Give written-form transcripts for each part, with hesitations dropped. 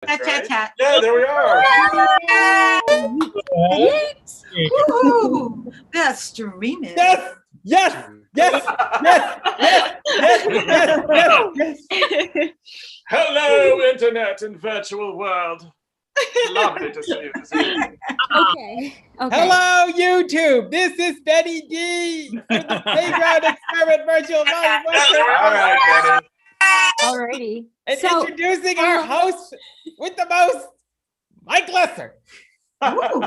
Chat, chat, chat. Yeah, there we are. Yes. Woo! They're streaming. Yes, yes, yes, yes, yes, yes, yes, yes. Hello, internet and virtual world. Lovely to see you this evening. Okay. Hello, YouTube. This is Benny D for the Playground Experiment Virtual Volume All right, Benny. Alrighty. and So, introducing our host with the most, Mike Lesser. Woo.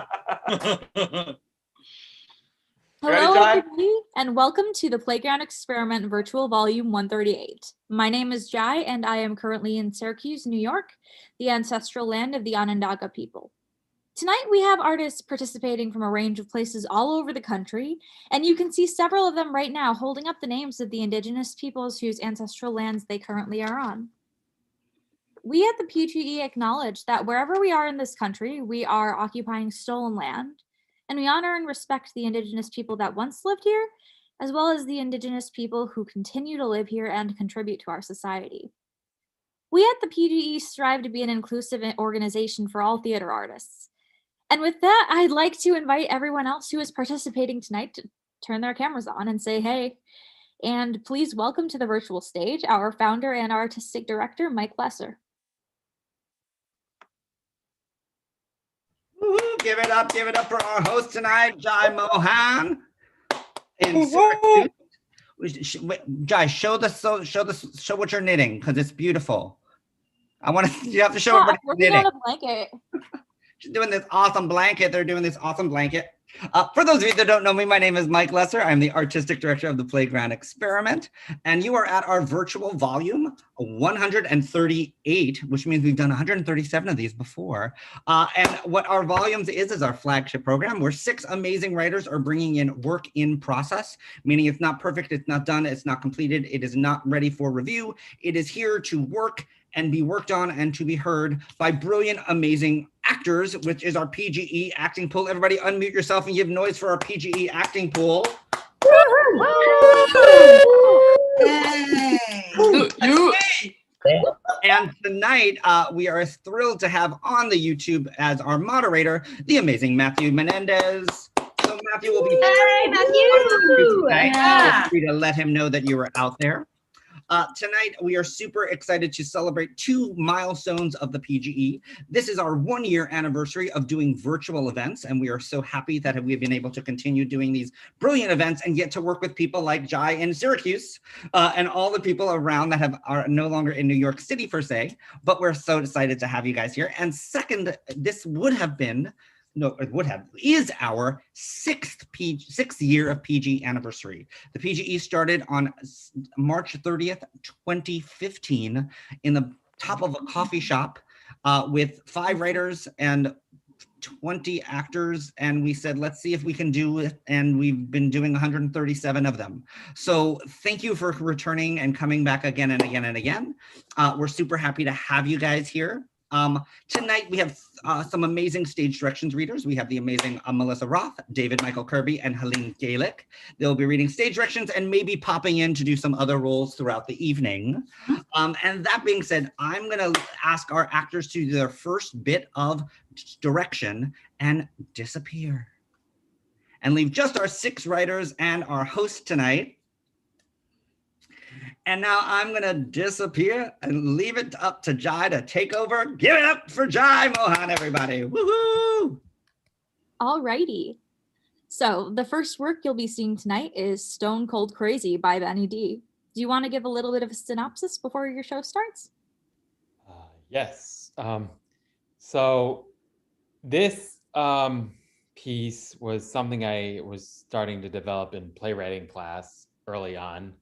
hello, Jai? everybody, and welcome to the Playground Experiment Virtual Volume 138. My name is Jai, and I am currently in Syracuse, New York, the ancestral land of the Onondaga people. Tonight, we have artists participating from a range of places all over the country, and you can see several of them right now holding up the names of the indigenous peoples whose ancestral lands they currently are on. We at the PGE acknowledge that wherever we are in this country, we are occupying stolen land, and we honor and respect the indigenous people that once lived here, as well as the indigenous people who continue to live here and contribute to our society. We at the PGE strive to be an inclusive organization for all theater artists. And with that, I'd like to invite everyone else who is participating tonight to turn their cameras on and say hey. And please welcome to the virtual stage our founder and artistic director, Mike Lesser. Woo-hoo, give it up for our host tonight, Jai Mohan. In Woo-hoo. Syracuse. Jai, show what you're knitting because it's beautiful. You have to show everybody I'm you're working on knitting. a blanket. She's doing this awesome blanket. They're doing this awesome blanket. For those of you that don't know me, my name is Mike Lesser. I'm the artistic director of the Playground Experiment, and you are at our virtual volume 138, which means we've done 137 of these before. And what our volumes is our flagship program, where 6 amazing writers are bringing in work in process, meaning it's not perfect, it's not done, it's not completed, it is not ready for review. It is here to work and be worked on and to be heard by brilliant, amazing actors, which is our PGE acting pool. Everybody unmute yourself and give noise for our PGE acting pool. Hey. And tonight, we are thrilled to have on the YouTube as our moderator, the amazing Matthew Menendez. So Matthew will be Hey, Matthew. tonight. Yeah. Feel free to let him know that you were out there. Tonight, we are super excited to celebrate 2 milestones of the PGE. This is our 1-year anniversary of doing virtual events, and we are so happy that we've been able to continue doing these brilliant events and get to work with people like Jai in Syracuse and all the people around that are no longer in New York City per se, but we're so excited to have you guys here. And second, this is our 6th year of PG anniversary. The PGE started on March 30th, 2015 in the top of a coffee shop with 5 writers and 20 actors, and we said, let's see if we can do it, and we've been doing 137 of them. So thank you for returning and coming back again and again and again. We're super happy to have you guys here. Tonight we have some amazing stage directions readers. We have the amazing Melissa Roth, David Michael Kirby, and Helene Gaelic. They'll be reading stage directions and maybe popping in to do some other roles throughout the evening. And that being said, I'm gonna ask our actors to do their first bit of direction and disappear. And leave just our 6 writers and our host tonight. And now I'm gonna disappear and leave it up to Jai to take over. Give it up for Jai Mohan, everybody. Woohoo! Alrighty. So the first work you'll be seeing tonight is Stone Cold Crazy by Benny D. Do you want to give a little bit of a synopsis before your show starts? Yes. So this piece was something I was starting to develop in playwriting class early on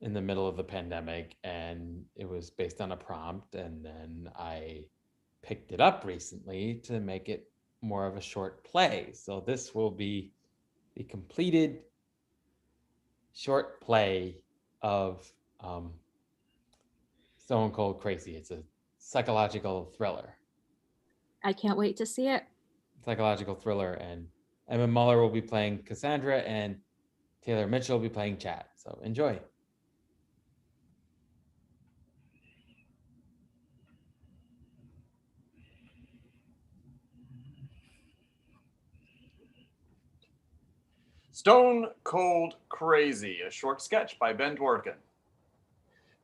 in the middle of the pandemic, and it was based on a prompt, and then I picked it up recently to make it more of a short play. So this will be the completed short play of Stone Cold Crazy. It's a psychological thriller. I can't wait to see it. Psychological thriller, and Emma Muller will be playing Cassandra, and Taylor Mitchell will be playing Chad. So enjoy. Stone Cold Crazy, a short sketch by Ben Dworkin.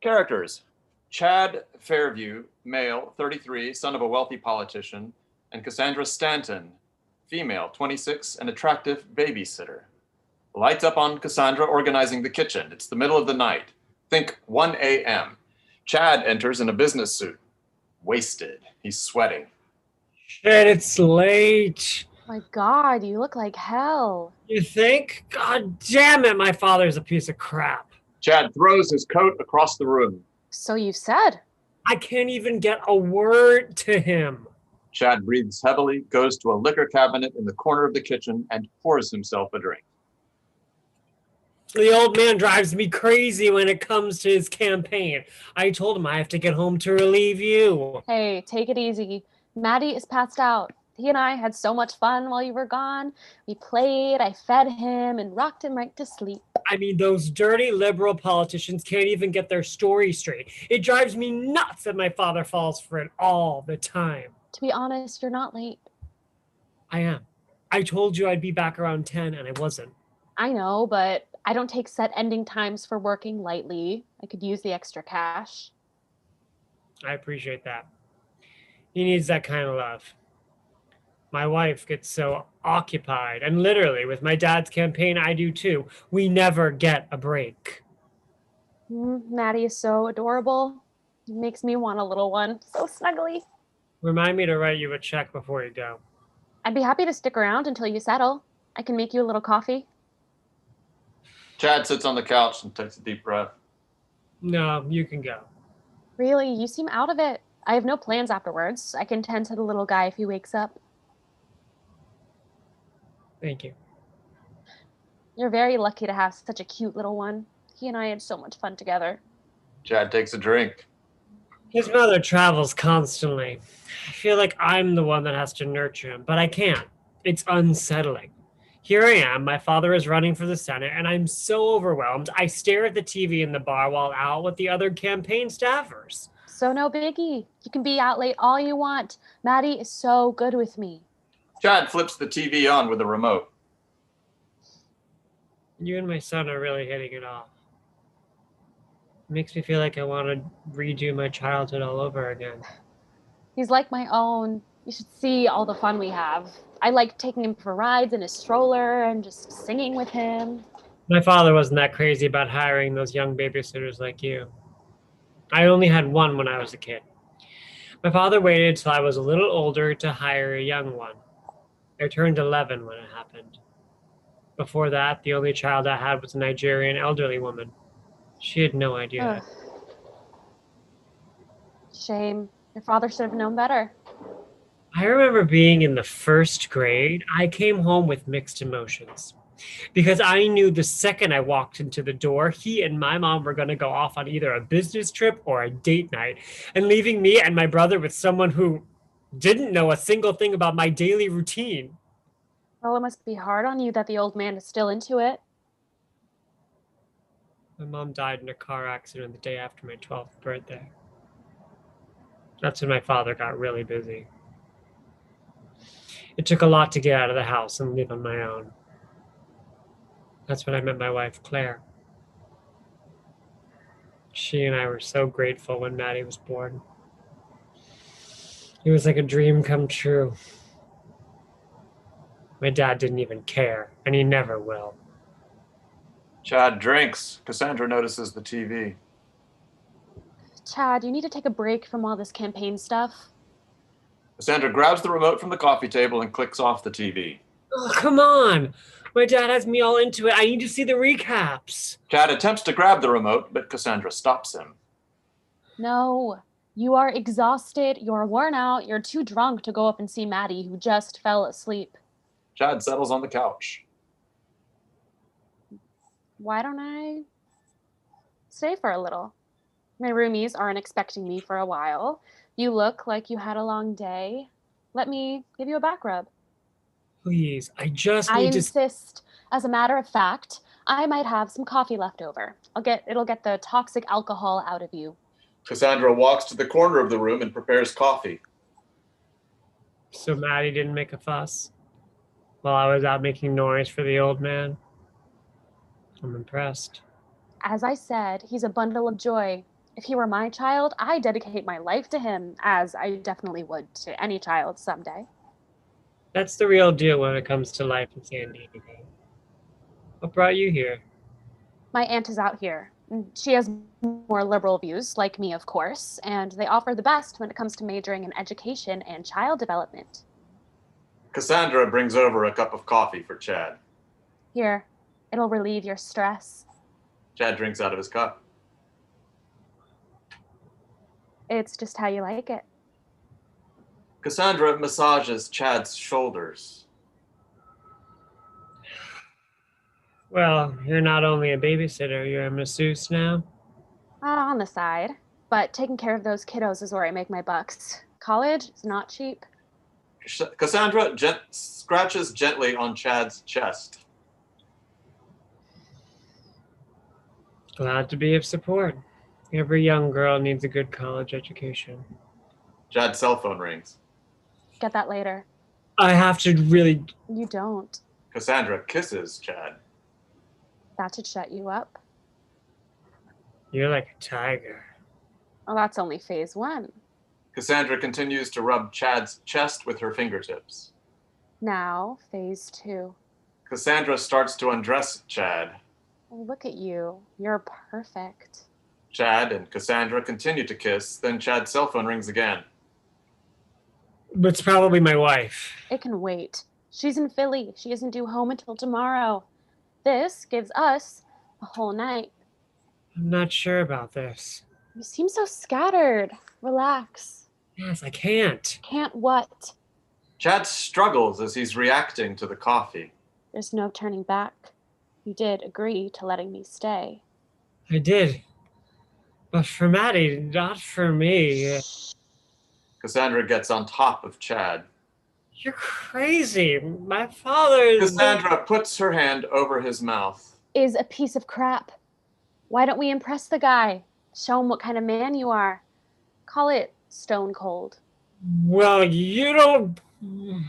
Characters: Chad Fairview, male, 33, son of a wealthy politician, and Cassandra Stanton, female, 26, an attractive babysitter. Lights up on Cassandra organizing the kitchen. It's the middle of the night. Think 1 a.m. Chad enters in a business suit. Wasted. He's sweating. Shit, it's late. My God, you look like hell. You think? God damn it, my father's a piece of crap. Chad throws his coat across the room. So you said. I can't even get a word to him. Chad breathes heavily, goes to a liquor cabinet in the corner of the kitchen, and pours himself a drink. The old man drives me crazy when it comes to his campaign. I told him I have to get home to relieve you. Hey, take it easy. Maddie is passed out. He and I had so much fun while you were gone. We played, I fed him, and rocked him right to sleep. I mean, those dirty liberal politicians can't even get their story straight. It drives me nuts that my father falls for it all the time. To be honest, you're not late. I am. I told you I'd be back around 10 and I wasn't. I know, but I don't take set ending times for working lightly. I could use the extra cash. I appreciate that. He needs that kind of love. My wife gets so occupied, and literally with my dad's campaign, I do too. We never get a break. Maddie is so adorable. It makes me want a little one. So snuggly. Remind me to write you a check before you go. I'd be happy to stick around until you settle. I can make you a little coffee. Chad sits on the couch and takes a deep breath. No, you can go. Really, you seem out of it. I have no plans afterwards. I can tend to the little guy if he wakes up. Thank you. You're very lucky to have such a cute little one. He and I had so much fun together. Chad takes a drink. His mother travels constantly. I feel like I'm the one that has to nurture him, but I can't. It's unsettling. Here I am, my father is running for the Senate, and I'm so overwhelmed. I stare at the TV in the bar while out with the other campaign staffers. So no biggie. You can be out late all you want. Maddie is so good with me. Chad flips the TV on with a remote. You and my son are really hitting it off. It makes me feel like I want to redo my childhood all over again. He's like my own. You should see all the fun we have. I like taking him for rides in his stroller and just singing with him. My father wasn't that crazy about hiring those young babysitters like you. I only had one when I was a kid. My father waited till I was a little older to hire a young one. I turned 11 when it happened. Before that, the only child I had was a Nigerian elderly woman. She had no idea. Shame. Your father should have known better. I remember being in the first grade. I came home with mixed emotions because I knew the second I walked into the door, he and my mom were going to go off on either a business trip or a date night, and leaving me and my brother with someone who didn't know a single thing about my daily routine. Well, it must be hard on you that the old man is still into it. My mom died in a car accident the day after my 12th birthday. That's when my father got really busy. It took a lot to get out of the house and live on my own. That's when I met my wife, Claire. She and I were so grateful when Maddie was born. It was like a dream come true. My dad didn't even care, and he never will. Chad drinks. Cassandra notices the TV. Chad, you need to take a break from all this campaign stuff. Cassandra grabs the remote from the coffee table and clicks off the TV. Oh, come on. My dad has me all into it. I need to see the recaps. Chad attempts to grab the remote, but Cassandra stops him. No, you are exhausted. You're worn out. You're too drunk to go up and see Maddie, who just fell asleep. Chad settles on the couch. Why don't I stay for a little? My roomies aren't expecting me for a while. You look like you had a long day. Let me give you a back rub. Please, I just I need to... insist. As a matter of fact, I might have some coffee left over. It'll get the toxic alcohol out of you. Cassandra walks to the corner of the room and prepares coffee. So Maddie didn't make a fuss while I was out making noise for the old man? I'm impressed. As I said, he's a bundle of joy. If he were my child, I'd dedicate my life to him, as I definitely would to any child someday. That's the real deal when it comes to life in San Diego. What brought you here? My aunt is out here. She has more liberal views, like me, of course, and they offer the best when it comes to majoring in education and child development. Cassandra brings over a cup of coffee for Chad. Here, it'll relieve your stress. Chad drinks out of his cup. It's just how you like it. Cassandra massages Chad's shoulders. Well, you're not only a babysitter, you're a masseuse now. On the side. But taking care of those kiddos is where I make my bucks. College is not cheap. Cassandra scratches gently on Chad's chest. Glad to be of support. Every young girl needs a good college education. Chad's cell phone rings. Get that later. I have to really... You don't. Cassandra kisses Chad. That should shut you up. You're like a tiger. Well, that's only phase 1. Cassandra continues to rub Chad's chest with her fingertips. Now, phase 2. Cassandra starts to undress Chad. Oh, look at you. You're perfect. Chad and Cassandra continue to kiss, then Chad's cell phone rings again. It's probably my wife. It can wait. She's in Philly. She isn't due home until tomorrow. This gives us a whole night. I'm not sure about this. You seem so scattered. Relax. Yes, I can't. Can't what? Chad struggles as he's reacting to the coffee. There's no turning back. You did agree to letting me stay. I did. But for Maddie, not for me. Cassandra gets on top of Chad. You're crazy. My father's... Cassandra puts her hand over his mouth. Is a piece of crap. Why don't we impress the guy? Show him what kind of man you are. Call it stone cold. Well, you don't...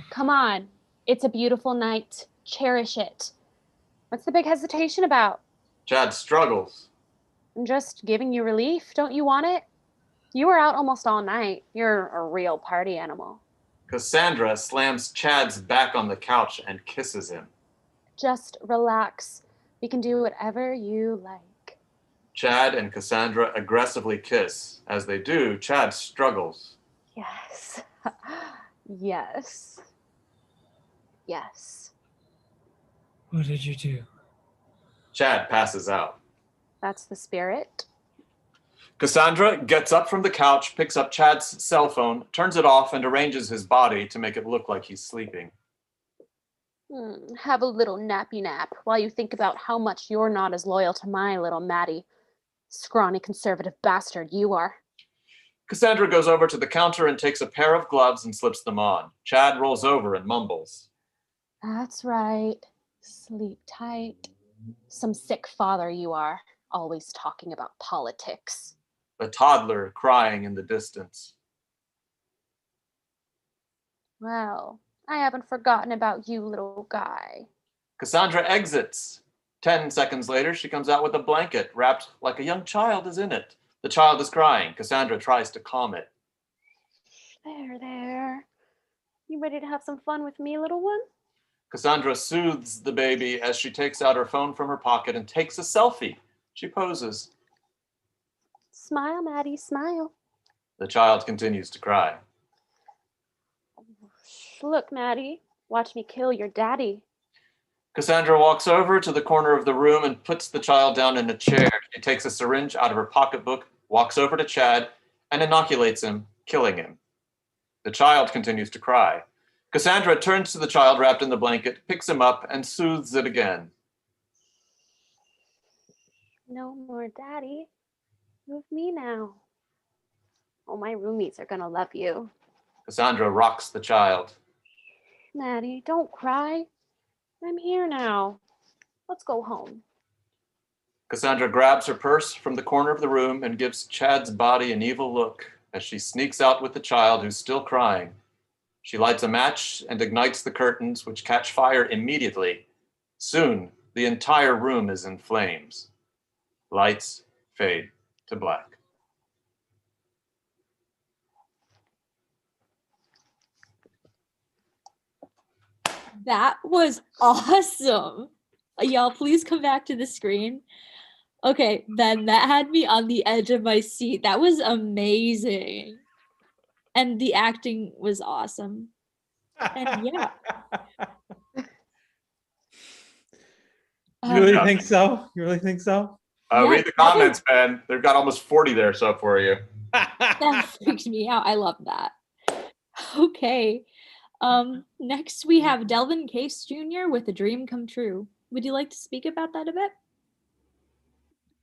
Come on. It's a beautiful night. Cherish it. What's the big hesitation about? Chad struggles. I'm just giving you relief. Don't you want it? You were out almost all night. You're a real party animal. Cassandra slams Chad's back on the couch and kisses him. Just relax. We can do whatever you like. Chad and Cassandra aggressively kiss. As they do, Chad struggles. Yes. Yes. Yes. What did you do? Chad passes out. That's the spirit. Cassandra gets up from the couch, picks up Chad's cell phone, turns it off, and arranges his body to make it look like he's sleeping. Have a little nappy nap while you think about how much you're not as loyal to my little Maddie. Scrawny conservative bastard you are. Cassandra goes over to the counter and takes a pair of gloves and slips them on. Chad rolls over and mumbles. That's right. Sleep tight. Some sick father you are, always talking about politics. A toddler crying in the distance. Well, I haven't forgotten about you, little guy. Cassandra exits. 10 seconds later, she comes out with a blanket wrapped like a young child is in it. The child is crying. Cassandra tries to calm it. There. You ready to have some fun with me, little one? Cassandra soothes the baby as she takes out her phone from her pocket and takes a selfie. She poses. Smile, Maddie, smile. The child continues to cry. Look, Maddie, watch me kill your daddy. Cassandra walks over to the corner of the room and puts the child down in a chair. She takes a syringe out of her pocketbook, walks over to Chad, and inoculates him, killing him. The child continues to cry. Cassandra turns to the child wrapped in the blanket, picks him up, and soothes it again. No more daddy. With me now. Oh, my roomies are gonna love you. Cassandra rocks the child. Maddie, don't cry. I'm here now. Let's go home. Cassandra grabs her purse from the corner of the room and gives Chad's body an evil look as she sneaks out with the child who's still crying. She lights a match and ignites the curtains, which catch fire immediately. Soon, The entire room is in flames. Lights fade to black. That was awesome. Y'all, please come back to the screen. Okay, Ben, that had me on the edge of my seat. That was amazing. And the acting was awesome. And yeah. You really think so? You really think so? Yeah, Read the comments, Ben. They've got almost 40 there so for you. That freaks me out. I love that. Okay. Next we have Delvin Case Jr. with A Dream Come True. Would you like to speak about that a bit?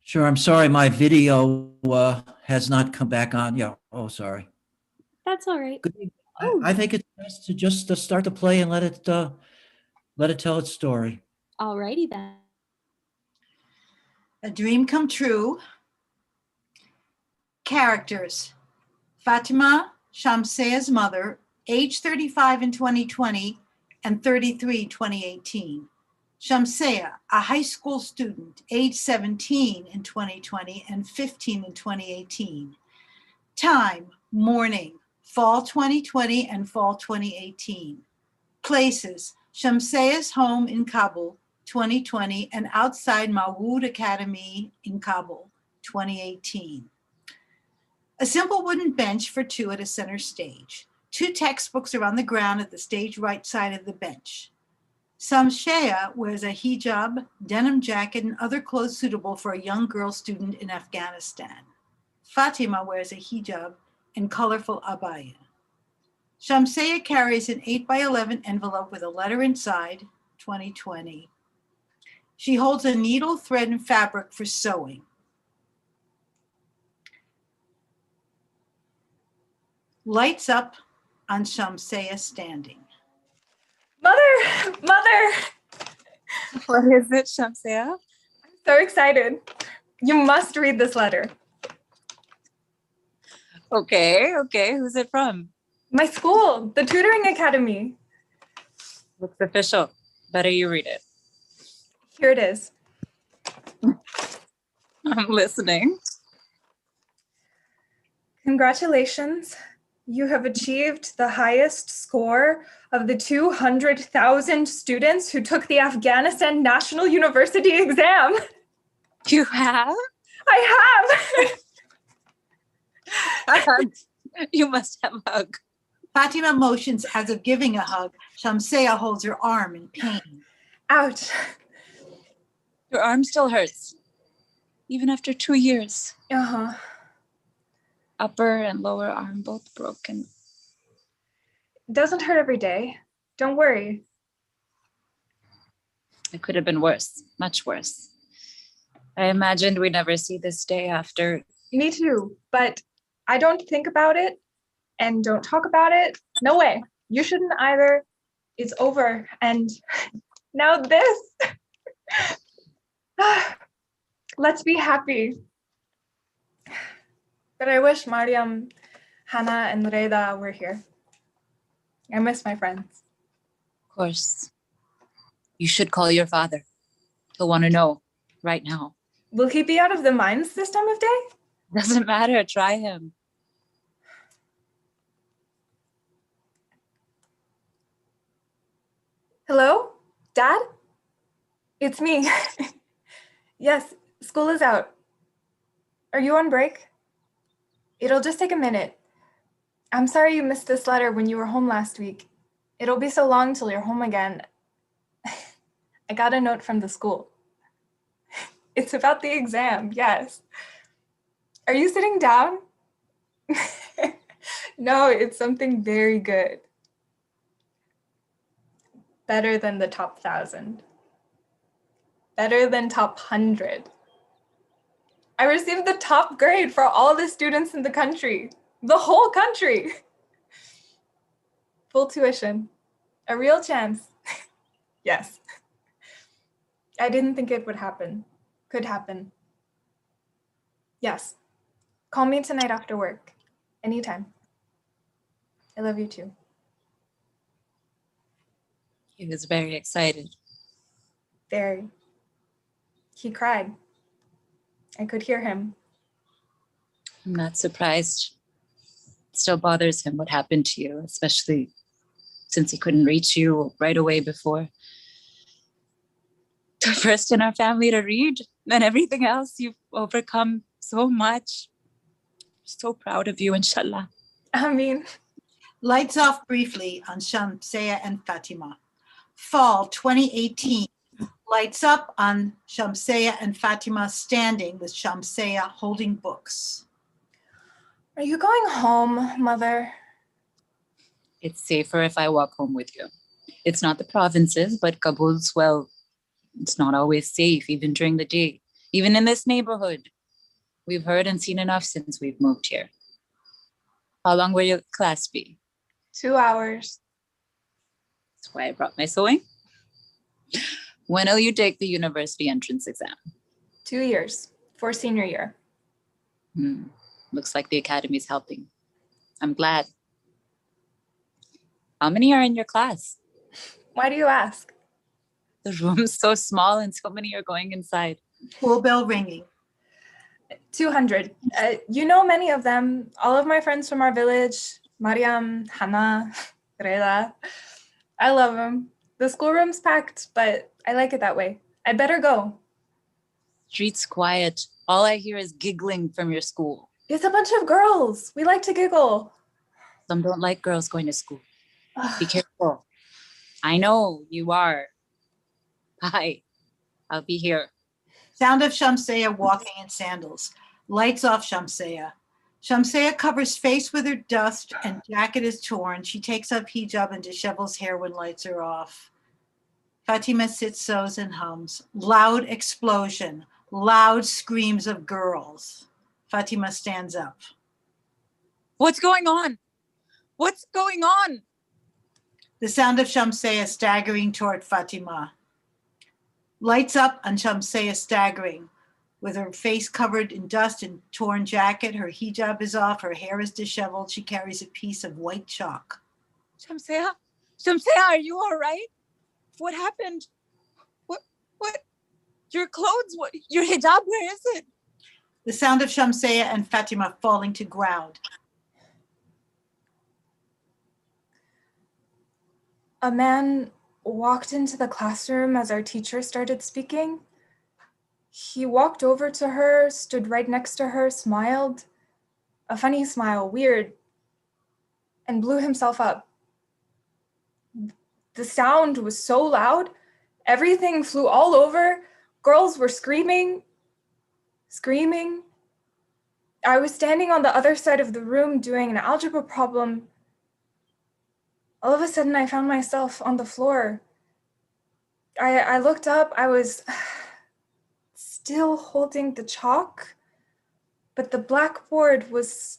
Sure. I'm sorry. My video has not come back on. Yeah. Oh, sorry. That's all right. Good. I think it's best to just start the play and let it tell its story. Alrighty then. A Dream Come True. Characters. Fatima, Shamsea's mother, age 35 in 2020 and 33 2018. Shamsea, a high school student, age 17 in 2020 and 15 in 2018. Time, morning, fall 2020 and fall 2018. Places, Shamsea's home in Kabul, 2020, and outside Mawood Academy in Kabul, 2018. A simple wooden bench for two at a center stage. Two textbooks are on the ground at the stage right side of the bench. Shamsea wears a hijab, denim jacket, and other clothes suitable for a young girl student in Afghanistan. Fatima wears a hijab and colorful abaya. Shamsea carries an 8x11 envelope with a letter inside, 2020. She holds a needle, thread, and fabric for sewing. Lights up on Shamsea standing. Mother! What is it, Shamsea? I'm so excited. You must read this letter. Okay. Who's it from? My school, the tutoring academy. Looks official. Better you read it. Here it is. I'm listening. Congratulations. You have achieved the highest score of the 200,000 students who took the Afghanistan National University exam. You have? I have. You must have a hug. Fatima motions as if giving a hug. Shamsea holds her arm in pain. Ouch. Your arm still hurts, even after 2 years. Uh-huh. Upper and lower arm both broken. It doesn't hurt every day. Don't worry. It could have been worse, much worse. I imagined we'd never see this day after. Me too, but I don't think about it and don't talk about it. No way. You shouldn't either. It's over. And now this. Let's be happy. But I wish Mariam, Hannah, and Reda were here. I miss my friends. Of course. You should call your father. He'll want to know right now. Will he be out of the mines this time of day? Doesn't matter. Try him. Hello? Dad? It's me. Yes, school is out. Are you on break? It'll just take a minute. I'm sorry you missed this letter when you were home last week. It'll be so long till you're home again. I got a note from the school. It's about the exam, yes. Are you sitting down? No, it's something very good. Better than the top 1,000. Better than top 100. I received the top grade for all the students in the country. The whole country. Full tuition. A real chance. Yes. I didn't think it would happen. Could happen. Yes. Call me tonight after work. Anytime. I love you too. He was very excited. Very. He cried. I could hear him. I'm not surprised. It still bothers him what happened to you, especially since he couldn't reach you right away before. The first in our family to read, and everything else, you've overcome so much. So proud of you, inshallah. I mean, Lights off briefly on Shamsaya and Fatima. Fall 2018. Lights up on Shamsaya and Fatima standing with Shamsaya holding books. are you going home, Mother? It's safer if I walk home with you. It's not the provinces, but Kabul's, well, it's not always safe, even during the day. Even in this neighborhood. We've heard and seen enough since we've moved here. How long will your class be? 2 hours. That's why I brought my sewing. When will you take the university entrance exam? 2 years for senior year. Looks like the academy's helping. I'm glad. How many are in your class? Why do you ask? The room's so small and so many are going inside. School bell ringing. 200. You know many of them. All of my friends from our village. Mariam, Hannah, Reda. I love them. The schoolroom's packed, but I like it that way. I'd better go. Street's quiet. All I hear is giggling from your school. It's a bunch of girls. We like to giggle. Some don't like girls going to school. Be careful. I know you are. Hi. I'll be here. Sound of Shamsaya walking in sandals. Lights off Shamsaya. Shamsaya covers face with her dust and jacket is torn. She takes off hijab and dishevels hair when lights are off. Fatima sits, sews, and hums. Loud explosion. Loud screams of girls. Fatima stands up. What's going on? What's going on? The sound of Shamsaya staggering toward Fatima. Lights up on Shamsaya staggering. With her face covered in dust and torn jacket, her hijab is off, her hair is disheveled. She carries a piece of white chalk. Shamsaya? Shamsaya, are you all right? What happened? What? Your clothes, what? Your hijab, where is it? The sound of Shamsaya and Fatima falling to ground. A man walked into the classroom as our teacher started speaking. He walked over to her, stood right next to her, smiled, a funny smile, weird, and blew himself up. The sound was so loud, everything flew all over. Girls were screaming. I was standing on the other side of the room doing an algebra problem. All of a sudden, I found myself on the floor. I looked up, I was still holding the chalk, but the blackboard was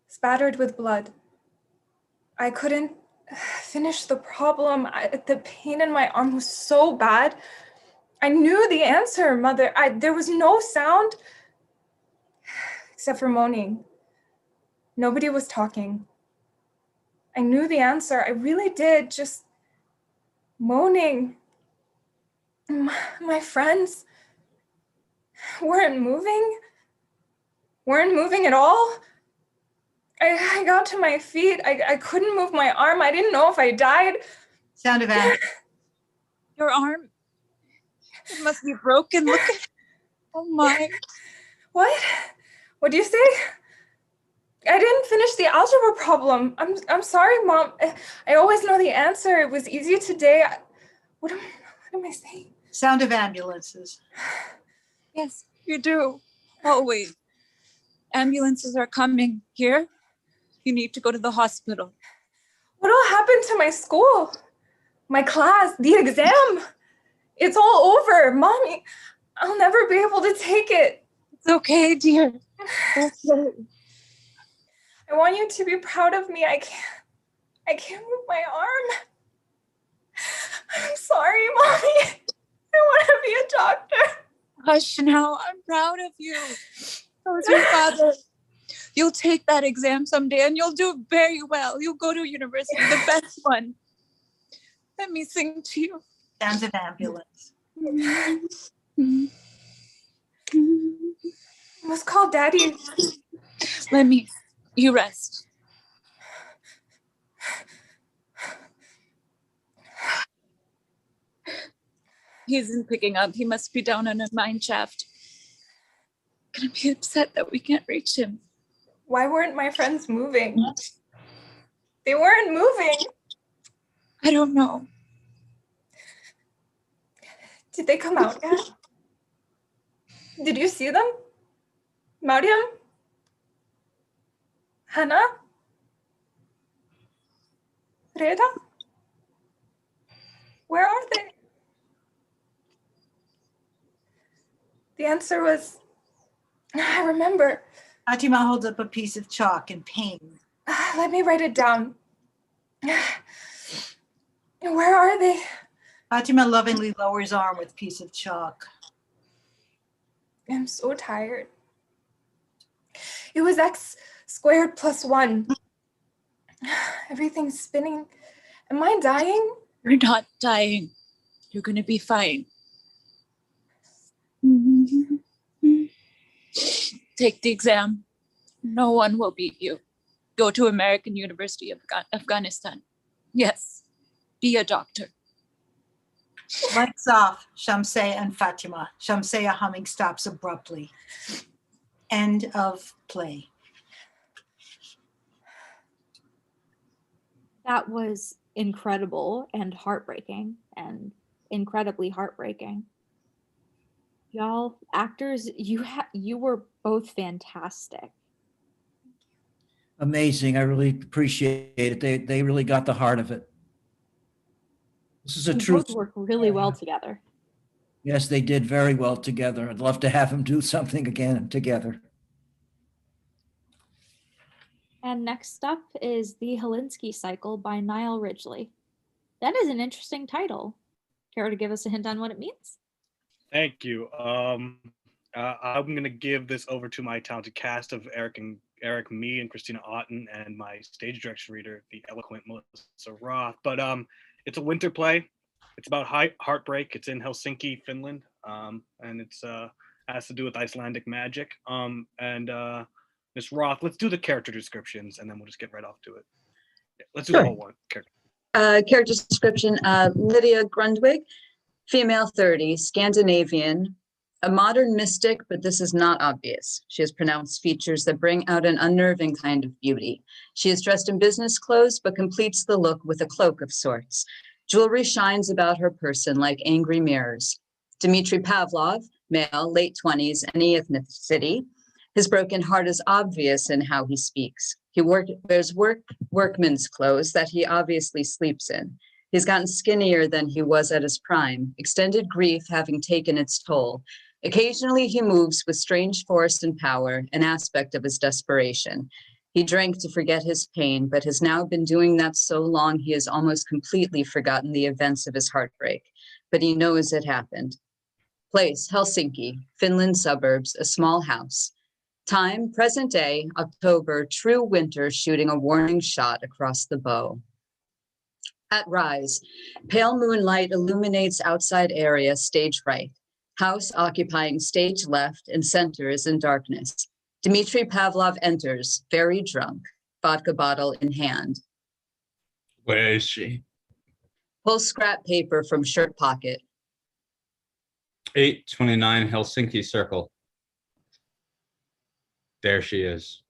spattered with blood. I couldn't finish the problem. The pain in my arm was so bad. I knew the answer, Mother. There was no sound except for moaning. Nobody was talking. I knew the answer. I really did, just moaning. My friends weren't moving at all. I got to my feet. I couldn't move my arm. I didn't know if I died. Sound of anger. Your arm, it must be broken. Look at it. Oh my. What? What do you say? I didn't finish the algebra problem. I'm sorry, Mom. I always know the answer. It was easy today. What am I saying? Sound of ambulances. Yes, you do. Always. Ambulances are coming. Here, you need to go to the hospital. What'll happen to my school? My class, the exam? It's all over. Mommy, I'll never be able to take it. It's okay, dear. Okay. I want you to be proud of me. I can't move my arm. I'm sorry, Mommy. I want to be a doctor. Hush now. I'm proud of you. So is your father. You'll take that exam someday and you'll do very well. You'll go to university, the best one. Let me sing to you. Sounds of ambulance. Must call Daddy. You rest. He isn't picking up. He must be down on a mine shaft. Gonna be upset that we can't reach him. Why weren't my friends moving? They weren't moving. I don't know. Did they come out yet? Did you see them? Mariam? Hannah? Reda? Where are they? The answer was, I remember. Fatima holds up a piece of chalk in pain. Let me write it down. Where are they? Fatima lovingly lowers arm with piece of chalk. I'm so tired. It was x squared plus 1. Everything's spinning. Am I dying? You're not dying. You're gonna be fine. Take the exam. No one will beat you. Go to American University of Afghanistan. Yes, be a doctor. Lights off, Shamsea and Fatima. Shamsea humming stops abruptly. End of play. That was incredible and heartbreaking and incredibly heartbreaking. Y'all, actors, you were both fantastic. Amazing. I really appreciate it. They really got the heart of it. This is a You true. both work really well together. Yes, they did very well together. I'd love to have them do something again together. And next up is The Helinsky Cycle by Niall Ridgely. That is an interesting title. Care to give us a hint on what it means? Thank you. I'm going to give this over to my talented cast of Eric, me, and Christina Otten, and my stage direction reader, the eloquent Melissa Roth. But it's a winter play. It's about heartbreak. It's in Helsinki, Finland, and it's has to do with Icelandic magic. Ms. Roth, let's do the character descriptions, and then we'll just get right off to it. Let's do the whole one. Character description, Lydia Grundwig, female 30, Scandinavian, a modern mystic, but this is not obvious. She has pronounced features that bring out an unnerving kind of beauty. She is dressed in business clothes, but completes the look with a cloak of sorts. Jewelry shines about her person like angry mirrors. Dmitry Pavlov, male, late 20s, any ethnicity. His broken heart is obvious in how he speaks. He wears workman's clothes that he obviously sleeps in. He's gotten skinnier than he was at his prime, extended grief having taken its toll. Occasionally he moves with strange force and power, an aspect of his desperation. He drank to forget his pain, but has now been doing that so long he has almost completely forgotten the events of his heartbreak. But he knows it happened. Place, Helsinki, Finland suburbs, a small house. Time, present day, October, true winter, shooting a warning shot across the bow. At rise, pale moonlight illuminates outside area, stage right. House occupying stage left and center is in darkness. Dmitry Pavlov enters, very drunk, vodka bottle in hand. Where is she? Pulls scrap paper from shirt pocket. 829 Helsinki Circle. There she is.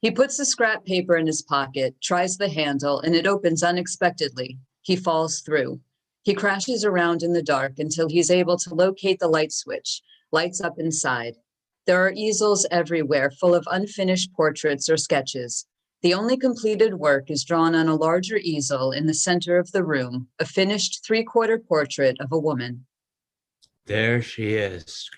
He puts the scrap paper in his pocket, tries the handle, and it opens unexpectedly. He falls through. He crashes around in the dark until he's able to locate the light switch, lights up inside. There are easels everywhere full of unfinished portraits or sketches. The only completed work is drawn on a larger easel in the center of the room, a finished 3/4 portrait of a woman. There she is.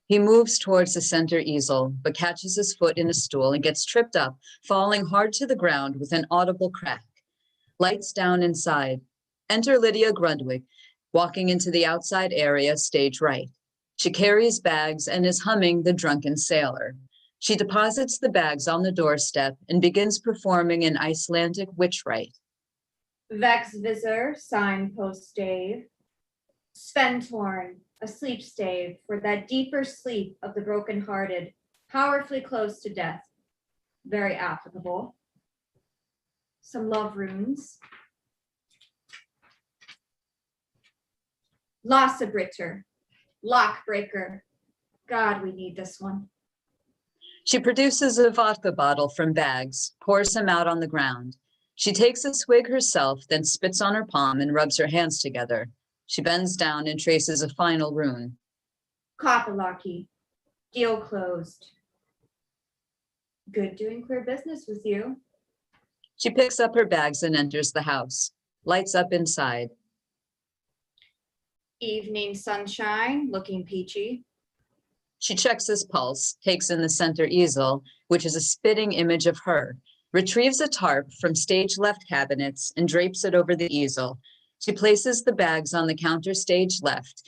He moves towards the center easel, but catches his foot in a stool and gets tripped up, falling hard to the ground with an audible crack. Lights down inside. Enter Lydia Grundwig, walking into the outside area, stage right. She carries bags and is humming The Drunken Sailor. She deposits the bags on the doorstep and begins performing an Icelandic witch rite. Vex Visor, signpost Dave. Sventorn, a sleep stave for that deeper sleep of the brokenhearted, powerfully close to death. Very applicable. Some love runes. Lossabritter, Lockbreaker. God, we need this one. She produces a vodka bottle from bags, pours him out on the ground. She takes a swig herself, then spits on her palm and rubs her hands together. She bends down and traces a final rune. Kopalaki, deal closed. Good doing queer business with you. She picks up her bags and enters the house, lights up inside. Evening sunshine, looking peachy. She checks his pulse, takes in the center easel, which is a spitting image of her, retrieves a tarp from stage left cabinets and drapes it over the easel. She places the bags on the counter stage left,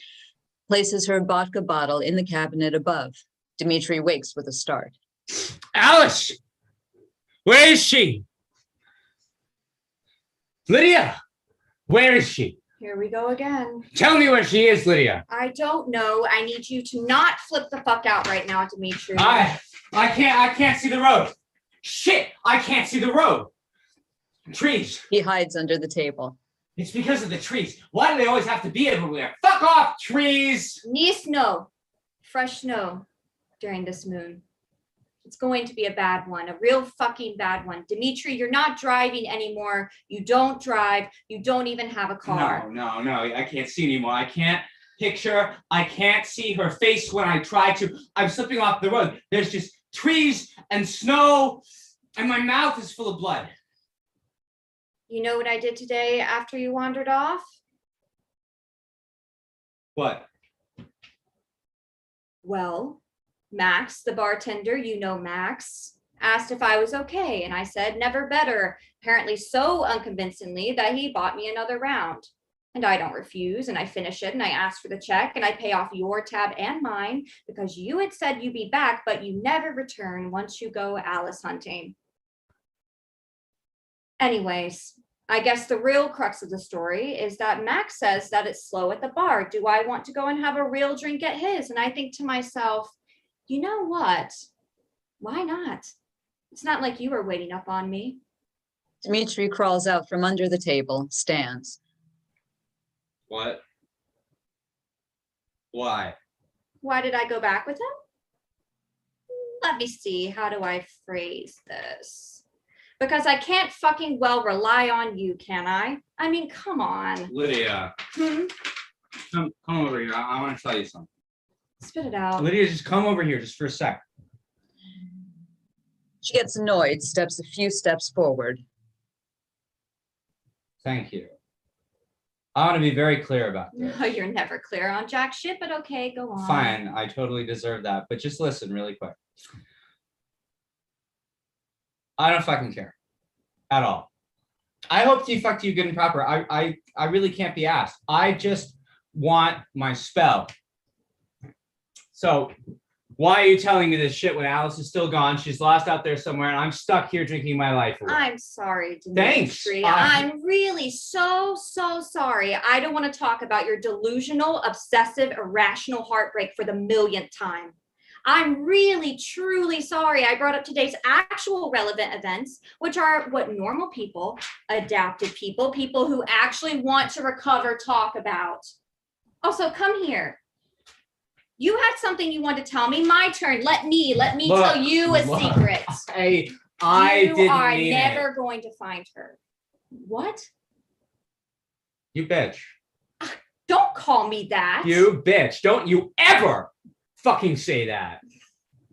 places her vodka bottle in the cabinet above. Dimitri wakes with a start. Alice! Where is she? Lydia! Where is she? Here we go again. Tell me where she is, Lydia. I don't know. I need you to not flip the fuck out right now, Dimitri. I can't see the road. Shit, I can't see the road. Trees. He hides under the table. It's because of the trees. Why do they always have to be everywhere? Fuck off, trees! Knee snow. Fresh snow during this moon. It's going to be a bad one, a real fucking bad one. Dimitri, you're not driving anymore. You don't drive. You don't even have a car. No, I can't see anymore. I can't picture. I can't see her face when I try to. I'm slipping off the road. There's just trees and snow, and my mouth is full of blood. You know what I did today after you wandered off? What? Well, Max, the bartender, you know Max, asked if I was okay, and I said never better, apparently so unconvincingly that he bought me another round. And I don't refuse, and I finish it, and I ask for the check, and I pay off your tab and mine, because you had said you'd be back, but you never return once you go Alice hunting. Anyways, I guess the real crux of the story is that Max says that it's slow at the bar. Do I want to go and have a real drink at his? And I think to myself, you know what? Why not? It's not like you were waiting up on me. Dimitri crawls out from under the table, stands. What? Why? Why did I go back with him? Let me see. How do I phrase this? Because I can't fucking well rely on you, can I? I mean, come on. Lydia. Come over here. I want to tell you something. Spit it out. Lydia, just come over here just for a sec. She gets annoyed, steps a few steps forward. Thank you. I want to be very clear about this. No, you're never clear on jack shit, but okay, go on. Fine, I totally deserve that, but just listen really quick. I don't fucking care at all. I hope he fucked you good and proper. I really can't be asked. I just want my spell. So why are you telling me this shit when Alice is still gone? She's lost out there somewhere, and I'm stuck here drinking my life away. I'm sorry, Thanks. Dimitri. I'm really so sorry. I don't want to talk about your delusional, obsessive, irrational heartbreak for the millionth time. I'm really, truly sorry I brought up today's actual relevant events, which are what normal people, adapted people, people who actually want to recover talk about. Also, come here. You had something you wanted to tell me. My turn. Let me tell you a secret. I you didn't are mean never it. going to find her. What? You bitch. Don't call me that. You bitch. Don't you ever fucking say that.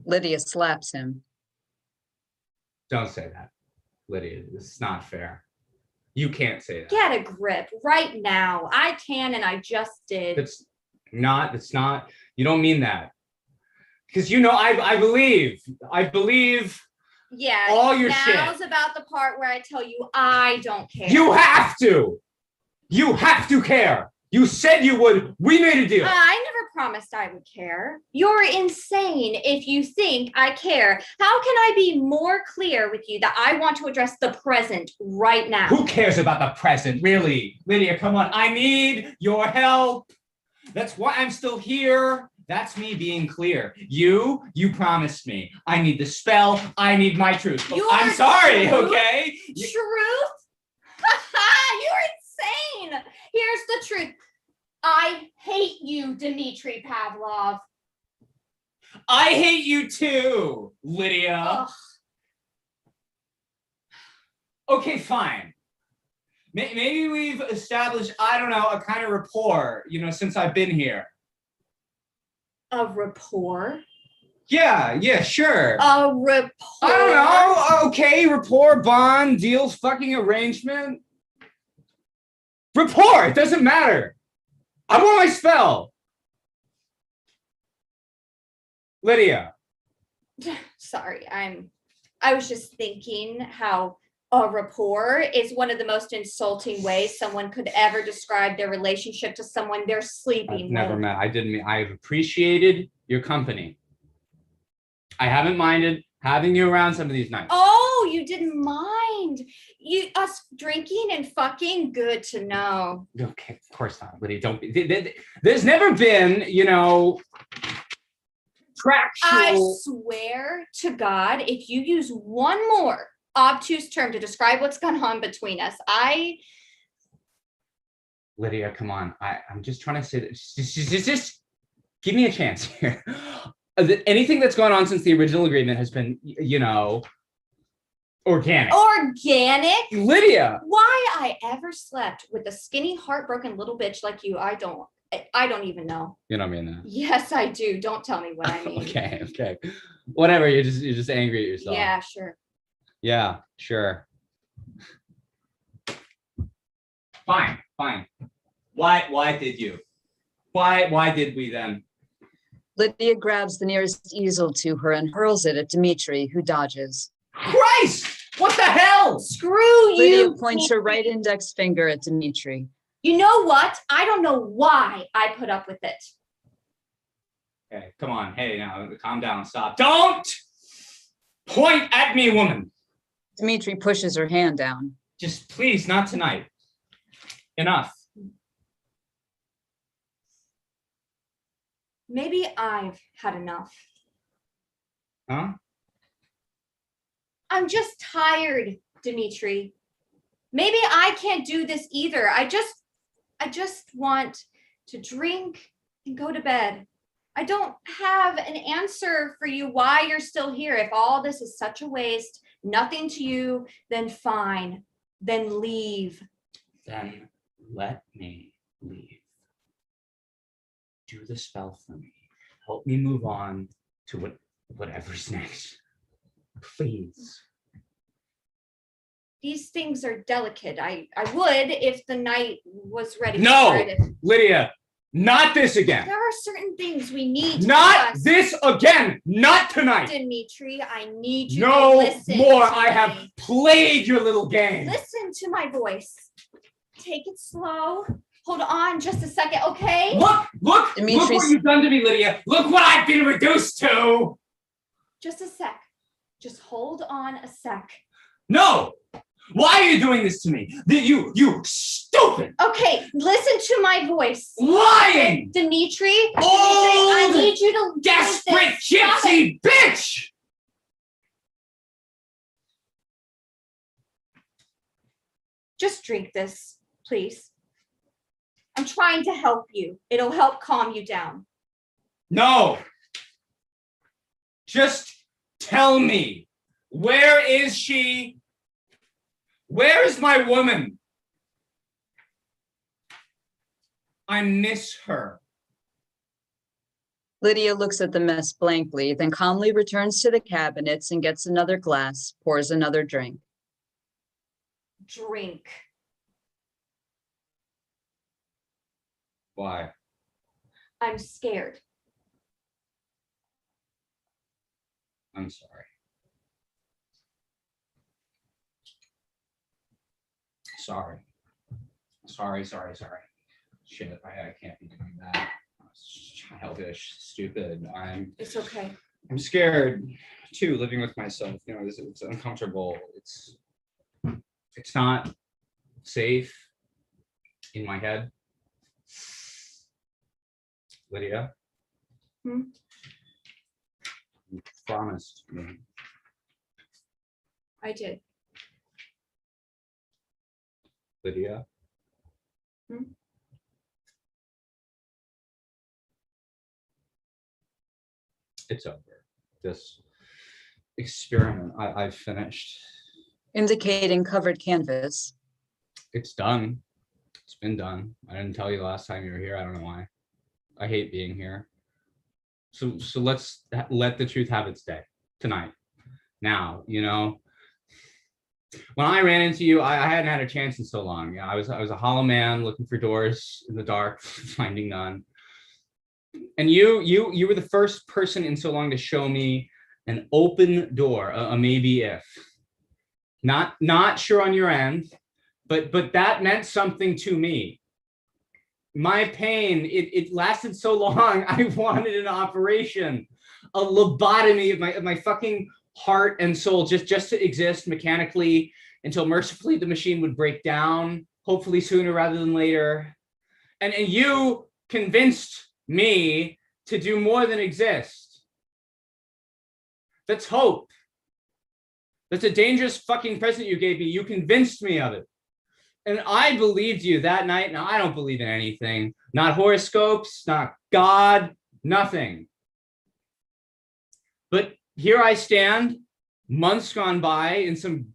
Lydia slaps him. Don't say that, Lydia. This is not fair. You can't say that. Get a grip right now. I can, and I just did. It's not. You don't mean that. Because you know, I believe Yeah. all your now's shit. about the part where I tell you I don't care. You have to. You have to care. You said you would. We made a deal. I never promised I would care. You're insane if you think I care. How can I be more clear with you that I want to address the present right now? Who cares about the present? Really? Lydia, come on. I need your help. That's why I'm still here. That's me being clear. You promised me. I need the spell. I need my truth. Your I'm sorry, truth? okay? Truth? You're insane. Here's the truth. I hate you, Dmitry Pavlov. I hate you too, Lydia. Ugh. Okay, fine. Maybe we've established, I don't know, a kind of rapport, since I've been here. A rapport? Yeah, sure. A rapport? I don't know. Okay, rapport, bond, deals, fucking arrangement. Rapport, it doesn't matter. I want my spell. Lydia. Sorry, I was just thinking how a rapport is one of the most insulting ways someone could ever describe their relationship to someone they're sleeping with. Never met. I didn't mean. I've appreciated your company. I haven't minded having you around some of these nights. Oh, you didn't mind. Us drinking and fucking, good to know. Okay, of course not, Lydia. Don't be. There's never been, contractual. I swear to God, if you use one more obtuse term to describe what's gone on between us, Lydia, come on. I'm just trying to say that. Just give me a chance here. Anything that's gone on since the original agreement has been, organic. Organic? Lydia! Why I ever slept with a skinny, heartbroken little bitch like you, I don't even know. You don't mean that. Yes, I do. Don't tell me what I mean. Okay. Whatever. You're just angry at yourself. Yeah, sure. Yeah, sure. Fine. Why did you? Why did we then? Lydia grabs the nearest easel to her and hurls it at Dmitry, who dodges. Christ! What the hell? Screw you! Lydia points her right index finger at Dmitry. You know what? I don't know why I put up with it. Okay, come on. Hey, now, calm down. Stop. Don't point at me, woman. Dmitry pushes her hand down. Just please, not tonight. Enough. Maybe I've had enough. Huh? I'm just tired, Dmitry. Maybe I can't do this either. I just want to drink and go to bed. I don't have an answer for you why you're still here. If all this is such a waste, nothing to you, then fine. Then leave. Then let me leave. Do the spell for me. Help me move on to whatever's next. Please. These things are delicate. I would if the night was ready. No, Lydia, not this again. There are certain things we need to Not discuss. this again. Not tonight. Dmitry, I need you No to listen more. to I have me. played your little game. Listen to my voice. Take it slow. Hold on just a second, okay? Look what you've done to me, Lydia. Look what I've been reduced to. Just a sec. Just hold on a sec. No. Why are you doing this to me? You stupid. Okay, listen to my voice. Lying. Dmitry, Old, I need you to desperate listen. Stop gypsy it. bitch. Just drink this, please. I'm trying to help you. It'll help calm you down. No. Just tell me, where is she? Where is my woman? I miss her. Lydia looks at the mess blankly, then calmly returns to the cabinets and gets another glass, pours another drink. Drink. Why? I'm scared. I'm sorry. Sorry. Shit, I can't be doing that. Childish, stupid. It's okay. I'm scared too, living with myself. It's uncomfortable. It's not safe in my head. Lydia. Hmm? You promised me. I did. Lydia. Hmm? It's over. This experiment I've finished. Indicating covered canvas. It's done. It's been done. I didn't tell you the last time you were here. I don't know why. I hate being here. So let's let the truth have its day tonight. Now, you know, when I ran into you, I hadn't had a chance in so long. Yeah, I was a hollow man looking for doors in the dark, finding none. And you were the first person in so long to show me an open door, a maybe if. Not sure on your end, but that meant something to me. My pain, it lasted so long, I wanted an operation, a lobotomy of my fucking heart and soul, just to exist mechanically until mercifully the machine would break down, hopefully sooner rather than later. And you convinced me to do more than exist. That's hope. That's a dangerous fucking present you gave me. You convinced me of it. And I believed you that night. Now, I don't believe in anything. Not horoscopes, not God, nothing. But here I stand, months gone by, in some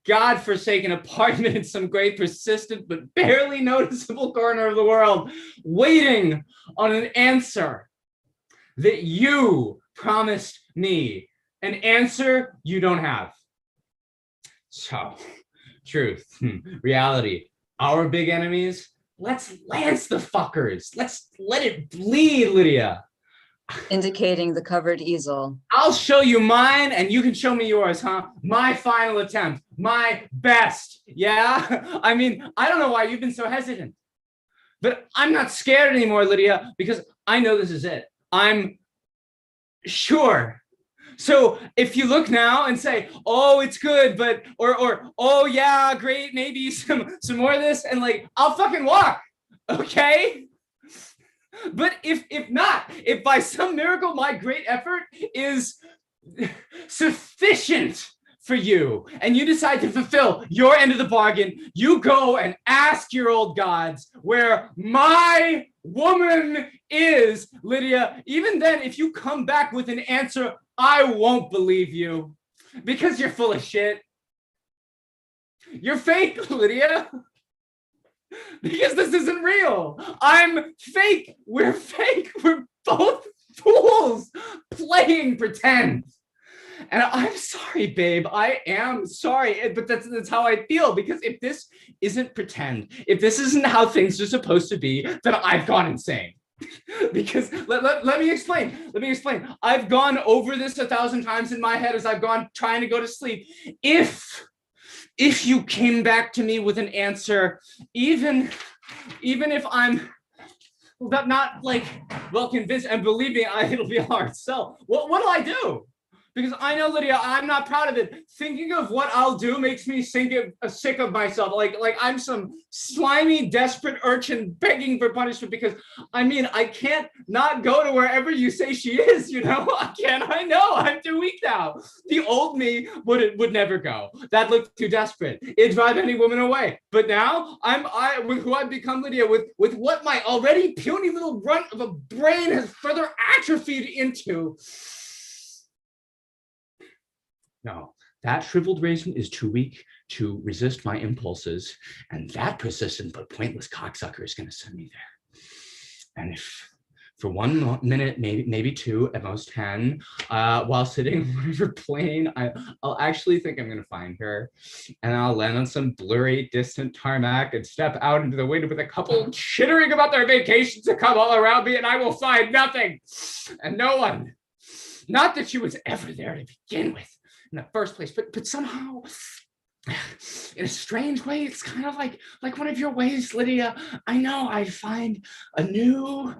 godforsaken apartment in some great persistent but barely noticeable corner of the world, waiting on an answer that you promised me, an answer you don't have. So, truth, reality, our big enemies, let's lance the fuckers. Let's let it bleed, Lydia. Indicating the covered easel. I'll show you mine and you can show me yours, huh? My final attempt, my best, yeah? I mean, I don't know why you've been so hesitant, but I'm not scared anymore, Lydia, because I know this is it. I'm sure. So if you look now and say, oh, it's good, but, or oh yeah, great, maybe some more of this, and like, I'll fucking walk, okay? But if not, if by some miracle my great effort is sufficient for you and you decide to fulfill your end of the bargain, you go and ask your old gods where my woman is, Lydia. Even then, if you come back with an answer, I won't believe you because you're full of shit. You're fake, Lydia. Because this isn't real. I'm fake. We're fake. We're both fools playing pretend. And I'm sorry, babe. I am sorry. But that's how I feel. Because if this isn't pretend, if this isn't how things are supposed to be, then I've gone insane. Because let me explain. Let me explain. I've gone over this 1,000 times in my head as I've gone trying to go to sleep. If you came back to me with an answer, even if I'm not like well convinced, and believe me, it'll be a hard sell. What'll I do? Because I know, Lydia, I'm not proud of it. Thinking of what I'll do makes me sick of myself. Like I'm some slimy, desperate urchin begging for punishment because, I mean, I can't not go to wherever you say she is, you know? I know, I'm too weak now. The old me would never go. That looked too desperate. It'd drive any woman away. But now, with who I've become, Lydia, with what my already puny little runt of a brain has further atrophied into, no, that shriveled raisin is too weak to resist my impulses, and that persistent but pointless cocksucker is going to send me there. And if for 1 minute, maybe two, at most 10, while sitting on whatever plane, I'll actually think I'm going to find her, and I'll land on some blurry, distant tarmac and step out into the wind with a couple chittering about their vacations to come all around me, and I will find nothing and no one. Not that she was ever there to begin with in the first place, but somehow, in a strange way, it's kind of like one of your ways, Lydia. I know I find a new,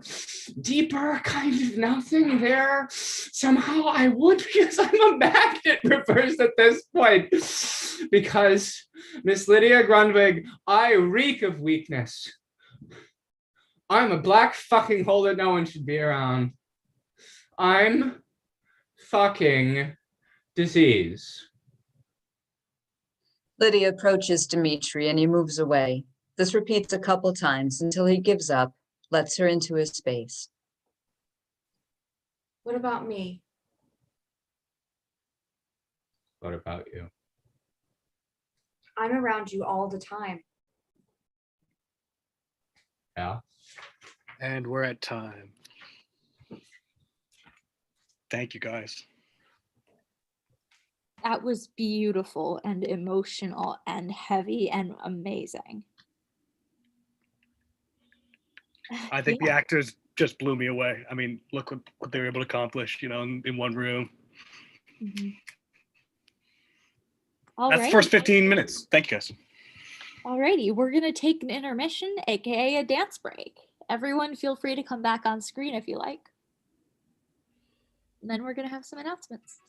deeper kind of nothing there. Somehow I would, because I'm a magnet reversed at this point. Because, Miss Lydia Grundwig, I reek of weakness. I'm a black fucking hole that no one should be around. I'm fucking disease. Lydia approaches Dimitri and he moves away. This repeats a couple times until he gives up, lets her into his space. What about me? What about you? I'm around you all the time. Yeah. And we're at time. Thank you, guys. That was beautiful and emotional and heavy and amazing. I think the actors just blew me away. I mean, look what they were able to accomplish, in one room. Mm-hmm. That's the first 15 minutes. Thank you, guys. Alrighty, we're gonna take an intermission, aka a dance break. Everyone feel free to come back on screen if you like. And then we're gonna have some announcements.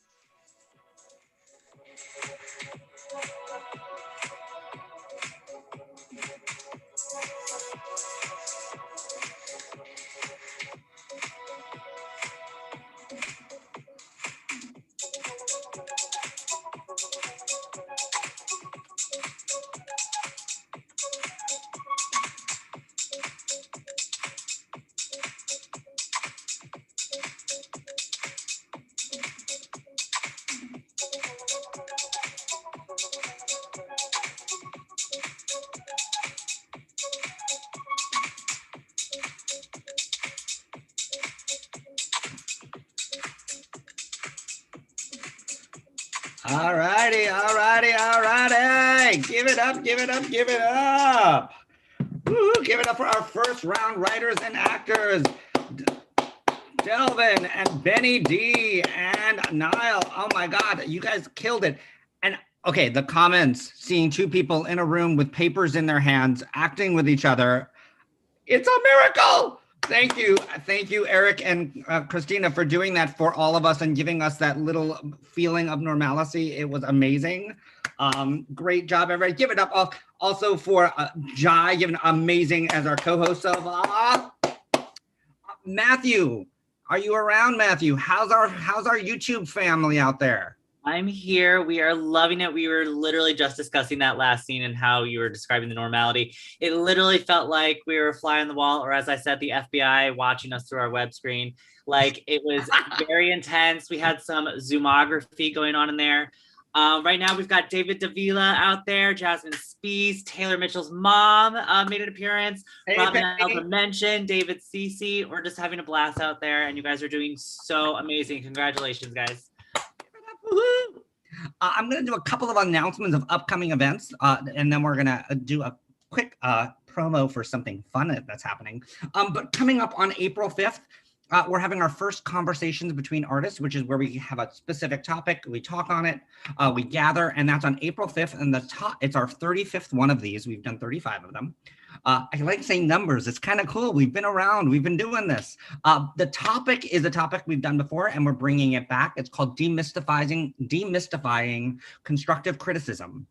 All righty. Give it up. Woo, give it up for our first round writers and actors. Delvin and Benny D and Niall. Oh my God, you guys killed it. And okay, the comments, seeing two people in a room with papers in their hands, acting with each other. It's a miracle. Thank you, Eric and Christina, for doing that for all of us and giving us that little feeling of normalcy. It was amazing. Great job, everybody. Give it up also for Jai, giving amazing as our co-host of Matthew. Are you around, Matthew? How's our YouTube family out there? I'm here. We are loving it. We were literally just discussing that last scene and how you were describing the normality. It literally felt like we were a fly on the wall, or as I said, the FBI watching us through our web screen. Like, it was very intense. We had some zoomography going on in there. Right now, we've got David Davila out there, Jasmine Spies, Taylor Mitchell's mom made an appearance. Hey, Robin Alva mentioned, David Cece. We're just having a blast out there, and you guys are doing so amazing. Congratulations, guys. I'm going to do a couple of announcements of upcoming events, and then we're going to do a quick promo for something fun that's happening. But coming up on April 5th, we're having our first conversations between artists, which is where we have a specific topic, we talk on it, we gather, and that's on April 5th. And it's our 35th one of these. We've done 35 of them. I like saying numbers. It's kind of cool. We've been around. We've been doing this. The topic is a topic we've done before, and we're bringing it back. It's called demystifying constructive criticism.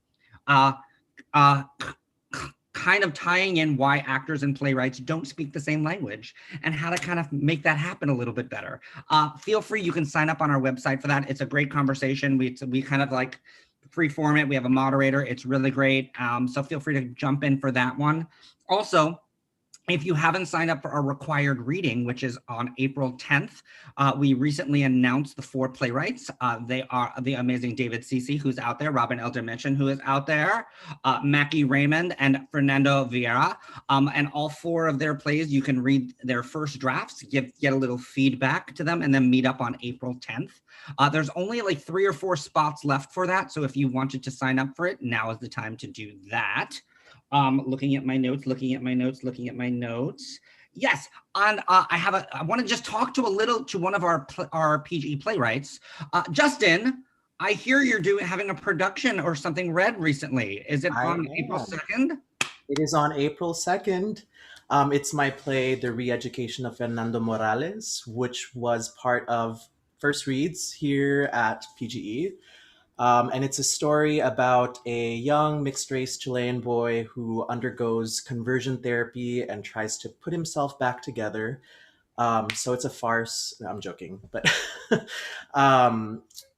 Kind of tying in why actors and playwrights don't speak the same language and how to kind of make that happen a little bit better. Feel free, you can sign up on our website for that. It's a great conversation. We kind of like free-form it. We have a moderator. It's really great. So feel free to jump in for that one. Also, if you haven't signed up for our required reading, which is on April 10th, we recently announced the 4 playwrights. They are the amazing David Cece, who's out there, Robin Elder mentioned, who is out there, Mackie Raymond, and Fernando Vieira. And all 4 of their plays, you can read their first drafts, get a little feedback to them, and then meet up on April 10th. There's only like 3 or 4 spots left for that. So if you wanted to sign up for it, now is the time to do that. Looking at my notes. Yes, and I want to just talk to one of our PGE playwrights. Justin, I hear you're having a production or something read recently. Is it on April 2nd? It is on April 2nd. It's my play, The Re-Education of Fernando Morales, which was part of First Reads here at PGE. And it's a story about a young mixed race Chilean boy who undergoes conversion therapy and tries to put himself back together. So it's a farce. No, I'm joking, but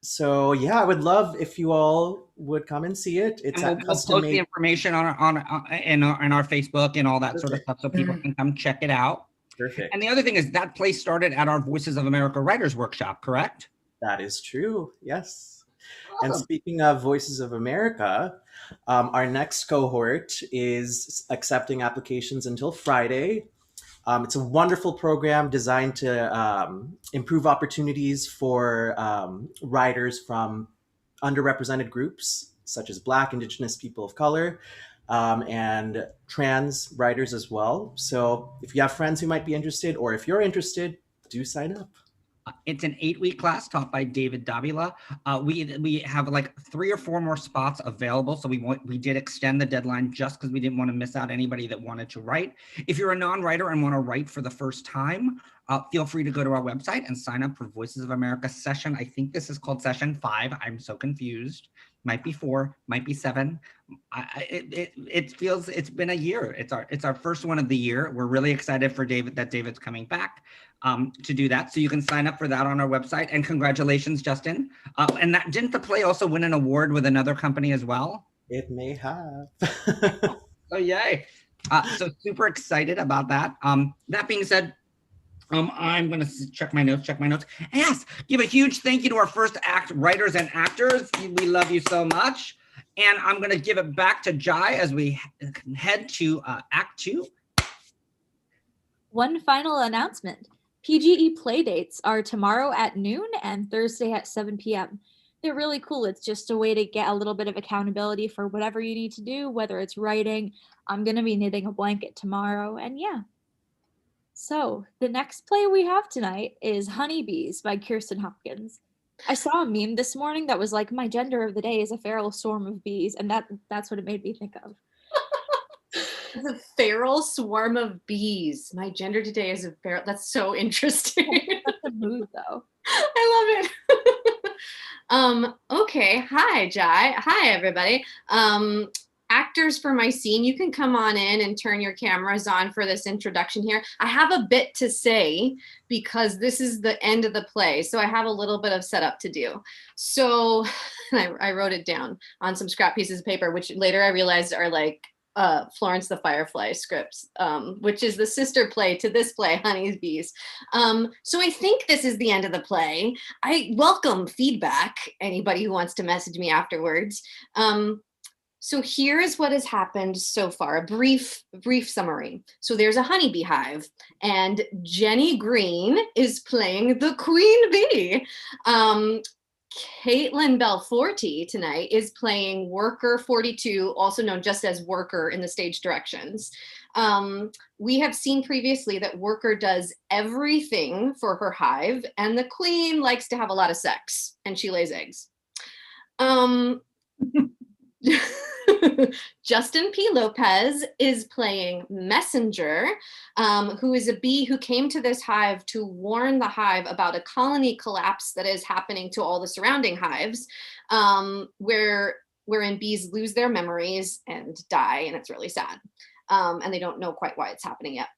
so yeah, I would love if you all would come and see it. It's And at we'll Custom post the Made. information in our Facebook and all that sort of stuff, so people can come check it out. Perfect. And the other thing is that play started at our Voices of America Writers Workshop, correct? That is true. Yes. And speaking of Voices of America, our next cohort is accepting applications until Friday. It's a wonderful program designed to improve opportunities for writers from underrepresented groups, such as Black, Indigenous, people of color, and trans writers as well. So if you have friends who might be interested, or if you're interested, do sign up. It's an 8-week class taught by David Davila. We have like 3 or 4 more spots available. So we did extend the deadline just because we didn't want to miss out anybody that wanted to write. If you're a non-writer and want to write for the first time, feel free to go to our website and sign up for Voices of America session. I think this is called session 5. I'm so confused. Might be 4, might be 7. It feels it's been a year. It's our first one of the year. We're really excited for David's coming back to do that. So you can sign up for that on our website. And congratulations, Justin. And that didn't the play also win an award with another company as well? It may have. Oh yay! So super excited about that. That being said, I'm going to check my notes. Yes, give a huge thank you to our first act writers and actors. We love you so much. And I'm going to give it back to Jai as we head to Act 2. One final announcement. PGE Playdates are tomorrow at noon and Thursday at 7 p.m. They're really cool. It's just a way to get a little bit of accountability for whatever you need to do, whether it's writing. I'm going to be knitting a blanket tomorrow, and yeah. So the next play we have tonight is Honeybees by Kirsten Hopkins. I saw a meme this morning that was like, my gender of the day is a feral swarm of bees, and that's what it made me think of. It's a feral swarm of bees. My gender today is a feral. That's so interesting. That's the mood, though. I love it. Okay. Hi, Jai. Hi, everybody. Actors for my scene, you can come on in and turn your cameras on for this introduction here. I have a bit to say because this is the end of the play. So I have a little bit of setup to do. So I wrote it down on some scrap pieces of paper, which later I realized are like Florence the Firefly scripts, which is the sister play to this play, Honeybees. So I think this is the end of the play. I welcome feedback, anybody who wants to message me afterwards. So here's what has happened so far, a brief summary. So there's a honeybee hive, and Jenny Green is playing the queen bee. Caitlin Belforti tonight is playing Worker 42, also known just as Worker in the stage directions. We have seen previously that Worker does everything for her hive, and the queen likes to have a lot of sex, and she lays eggs. Justin P. Lopez is playing Messenger, who is a bee who came to this hive to warn the hive about a colony collapse that is happening to all the surrounding hives, wherein bees lose their memories and die, and it's really sad. And they don't know quite why it's happening yet.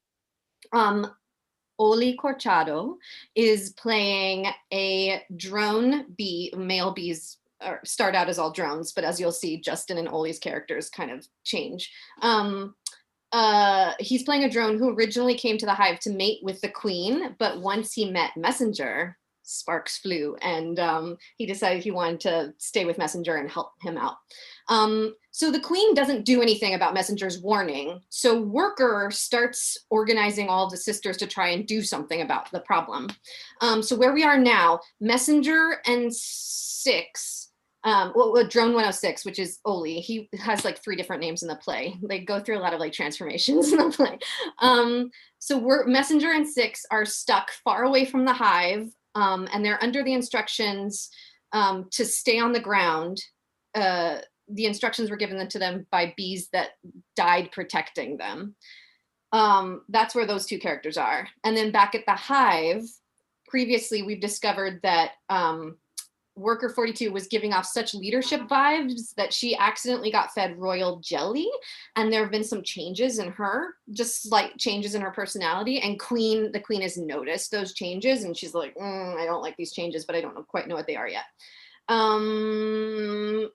Oli Corchado is playing a drone bee. Male bees start out as all drones, but as you'll see, Justin and Oli's characters kind of change. He's playing a drone who originally came to the hive to mate with the queen, but once he met Messenger, sparks flew, and he decided he wanted to stay with Messenger and help him out. So the queen doesn't do anything about Messenger's warning, so Worker starts organizing all of the sisters to try and do something about the problem. So where we are now, Messenger and Six, Drone 106, which is Oli, he has like 3 different names in the play. They go through a lot of like transformations in the play. So Messenger and Six are stuck far away from the hive, and they're under the instructions to stay on the ground. The instructions were given to them by bees that died protecting them. That's where those 2 characters are. And then back at the hive, previously we've discovered that worker 42 was giving off such leadership vibes that she accidentally got fed royal jelly, and there have been some changes in her, just slight changes in her personality, and the queen has noticed those changes, and she's like, I don't like these changes, but I don't quite know what they are yet. I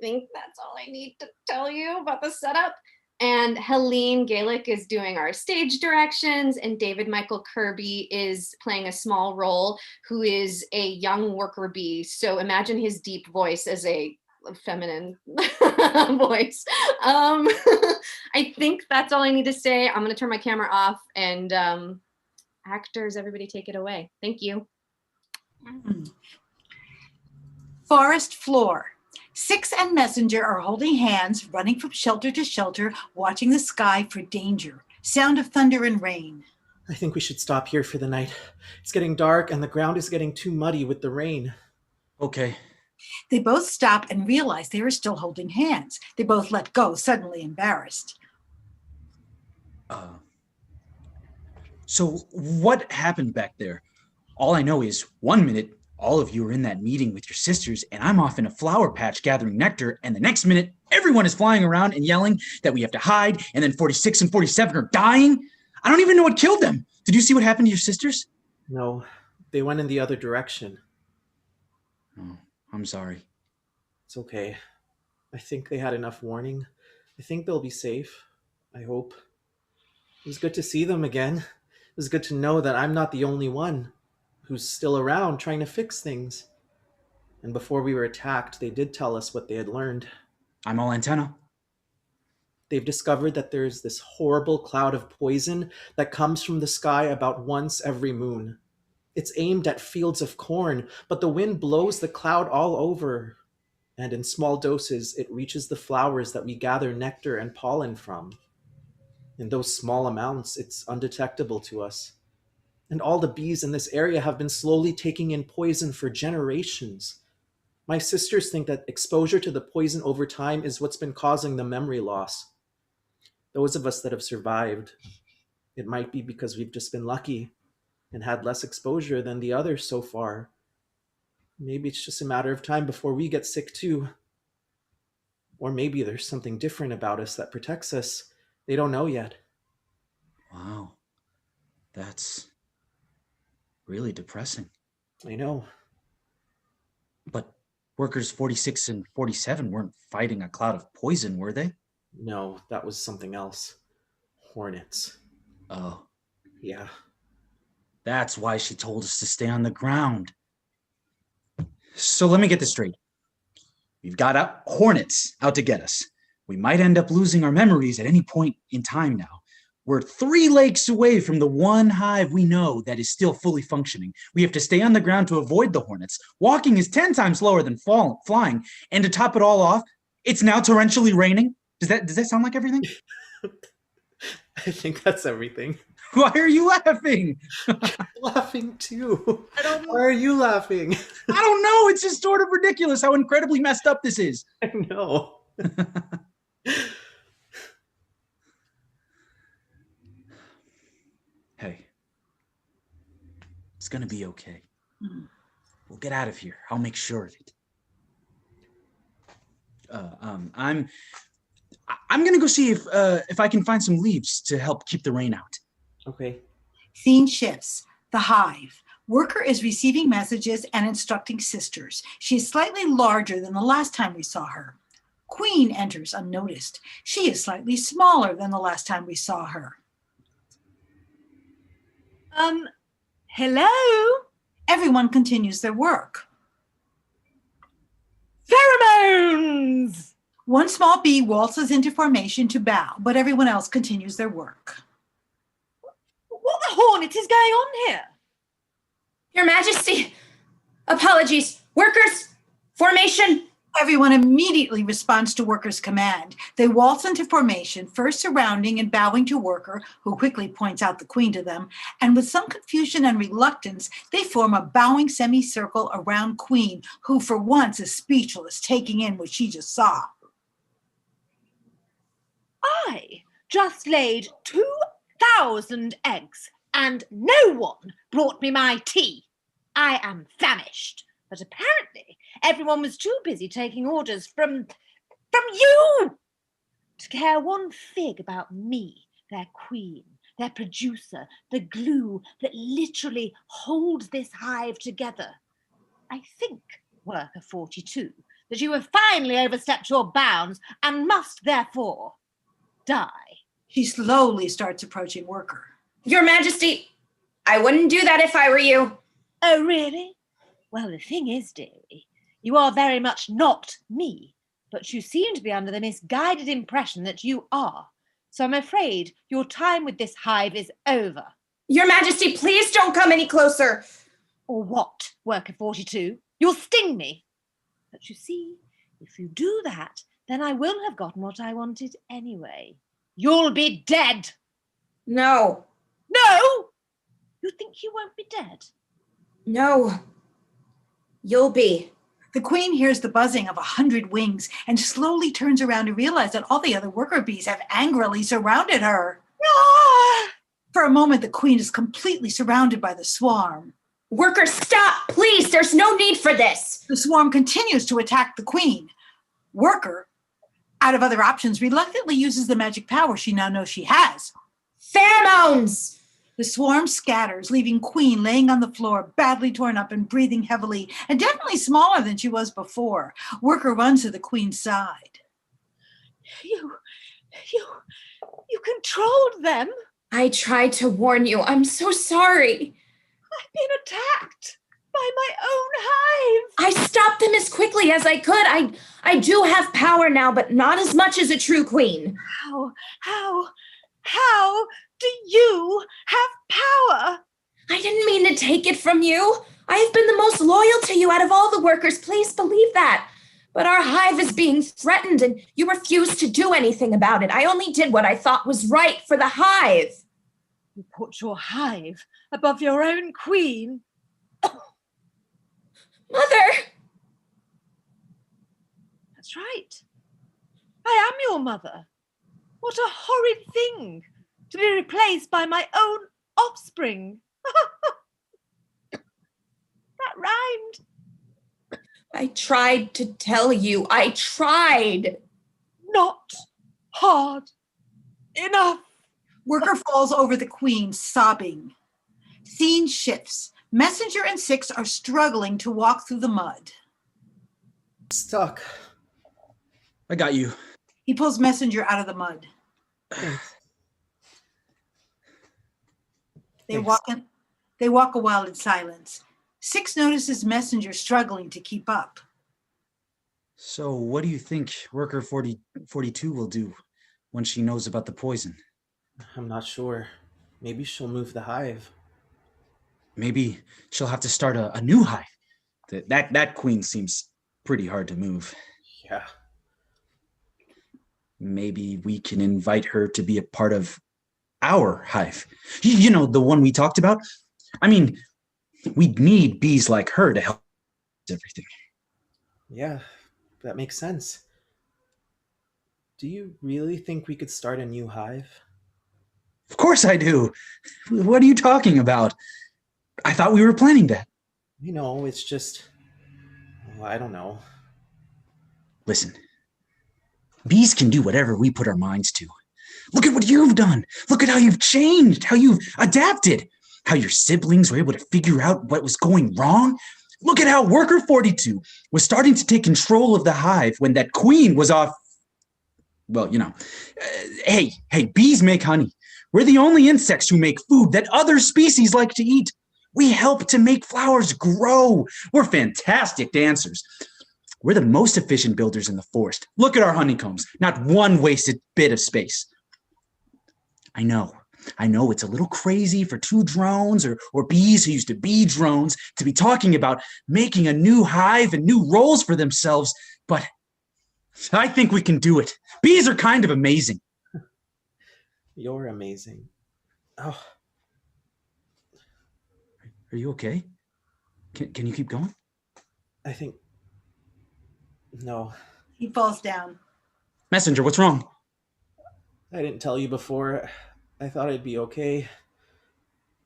think that's all I need to tell you about the setup. And Helene Gaelic is doing our stage directions, and David Michael Kirby is playing a small role, who is a young worker bee. So imagine his deep voice as a feminine voice. I think that's all I need to say. I'm going to turn my camera off, and actors, everybody take it away. Thank you. Forest floor. Six and Messenger are holding hands, running from shelter to shelter, watching the sky for danger. Sound of thunder and rain. I think we should stop here for the night. It's getting dark and the ground is getting too muddy with the rain. Okay. They both stop and realize they are still holding hands. They both let go, suddenly embarrassed. So what happened back there? All I know is 1 minute, all of you are in that meeting with your sisters, and I'm off in a flower patch gathering nectar, and the next minute, everyone is flying around and yelling that we have to hide, and then 46 and 47 are dying. I don't even know what killed them. Did you see what happened to your sisters? No, they went in the other direction. Oh, I'm sorry. It's okay. I think they had enough warning. I think they'll be safe. I hope. It was good to see them again. It was good to know that I'm not the only one who's still around trying to fix things. And before we were attacked, they did tell us what they had learned. I'm all antenna. They've discovered that there's this horrible cloud of poison that comes from the sky about once every moon. It's aimed at fields of corn, but the wind blows the cloud all over. And in small doses, it reaches the flowers that we gather nectar and pollen from. In those small amounts, it's undetectable to us. And all the bees in this area have been slowly taking in poison for generations. My sisters think that exposure to the poison over time is what's been causing the memory loss. Those of us that have survived, it might be because we've just been lucky and had less exposure than the others so far. Maybe it's just a matter of time before we get sick too. Or maybe there's something different about us that protects us. They don't know yet. Wow. That's really depressing. I know. But workers 46 and 47 weren't fighting a cloud of poison, were they? No, that was something else. Hornets. Oh. Yeah. That's why she told us to stay on the ground. So let me get this straight. We've got hornets out to get us. We might end up losing our memories at any point in time now. We're 3 lakes away from the one hive we know that is still fully functioning. We have to stay on the ground to avoid the hornets. Walking is 10 times slower than flying. And to top it all off, it's now torrentially raining. Does that sound like everything? I think that's everything. Why are you laughing? I'm laughing too. Why are you laughing? I don't know. It's just sort of ridiculous how incredibly messed up this is. I know. Hey, it's gonna be okay. We'll get out of here. I'll make sure of it. I'm gonna go see if I can find some leaves to help keep the rain out. Okay. Scene shifts. The hive. Worker is receiving messages and instructing sisters. She is slightly larger than the last time we saw her. Queen enters unnoticed. She is slightly smaller than the last time we saw her. Hello? Everyone continues their work. Pheromones! One small bee waltzes into formation to bow, but everyone else continues their work. What the hornet is going on here? Your Majesty, apologies. Workers, formation. Everyone immediately responds to Worker's command. They waltz into formation, first surrounding and bowing to Worker, who quickly points out the Queen to them, and with some confusion and reluctance, they form a bowing semicircle around Queen, who for once is speechless, taking in what she just saw. I just laid 2,000 eggs, and no one brought me my tea. I am famished, But apparently, everyone was too busy taking orders from you to care one fig about me, their queen, their producer, the glue that literally holds this hive together. I think, Worker 42, that you have finally overstepped your bounds and must therefore die. She slowly starts approaching Worker. Your Majesty, I wouldn't do that if I were you. Oh, really? Well, the thing is, dearie, you are very much not me, but you seem to be under the misguided impression that you are. So I'm afraid your time with this hive is over. Your Majesty, please don't come any closer. Or what, Worker 42? You'll sting me. But you see, if you do that, then I will have gotten what I wanted anyway. You'll be dead. No. No? You think you won't be dead? No. You'll be. The queen hears the buzzing of 100 wings and slowly turns around to realize that all the other worker bees have angrily surrounded her. Ah! For a moment, the queen is completely surrounded by the swarm. Worker, stop, please. There's no need for this. The swarm continues to attack the queen. Worker, out of other options, reluctantly uses the magic power she now knows she has. Pheromones! The swarm scatters, leaving Queen laying on the floor, badly torn up and breathing heavily, and definitely smaller than she was before. Worker runs to the Queen's side. You controlled them. I tried to warn you. I'm so sorry. I've been attacked by my own hive. I stopped them as quickly as I could. I do have power now, but not as much as a true queen. How do you have power? I didn't mean to take it from you. I have been the most loyal to you out of all the workers. Please believe that. But our hive is being threatened and you refuse to do anything about it. I only did what I thought was right for the hive. You put your hive above your own queen. Mother! That's right. I am your mother. What a horrid thing to be replaced by my own offspring. That rhymed. I tried to tell you. I tried. Not hard enough. Worker falls over the queen, sobbing. Scene shifts. Messenger and Six are struggling to walk through the mud. Stuck. I got you. He pulls Messenger out of the mud. They walk a while in silence. Six notices Messenger struggling to keep up. So what do you think Worker 42 will do when she knows about the poison? I'm not sure. Maybe she'll move the hive. Maybe she'll have to start a new hive. That queen seems pretty hard to move. Yeah. Maybe we can invite her to be a part of our hive. You know, the one we talked about? I mean, we need bees like her to help everything. Yeah, that makes sense. Do you really think we could start a new hive? Of course I do. What are you talking about? I thought we were planning that. You know, it's just... well, I don't know. Listen, bees can do whatever we put our minds to. Look at what you've done. Look at how you've changed, how you've adapted, how your siblings were able to figure out what was going wrong. Look at how Worker 42 was starting to take control of the hive when that queen was off. Well, you know, hey, bees make honey. We're the only insects who make food that other species like to eat. We help to make flowers grow. We're fantastic dancers. We're the most efficient builders in the forest. Look at our honeycombs. Not one wasted bit of space. I know it's a little crazy for two drones or bees who used to be drones to be talking about making a new hive and new roles for themselves, but I think we can do it. Bees are kind of amazing. You're amazing. Oh. Are you okay? Can you keep going? I think... no. He falls down. Messenger, what's wrong? I didn't tell you before. I thought I'd be okay.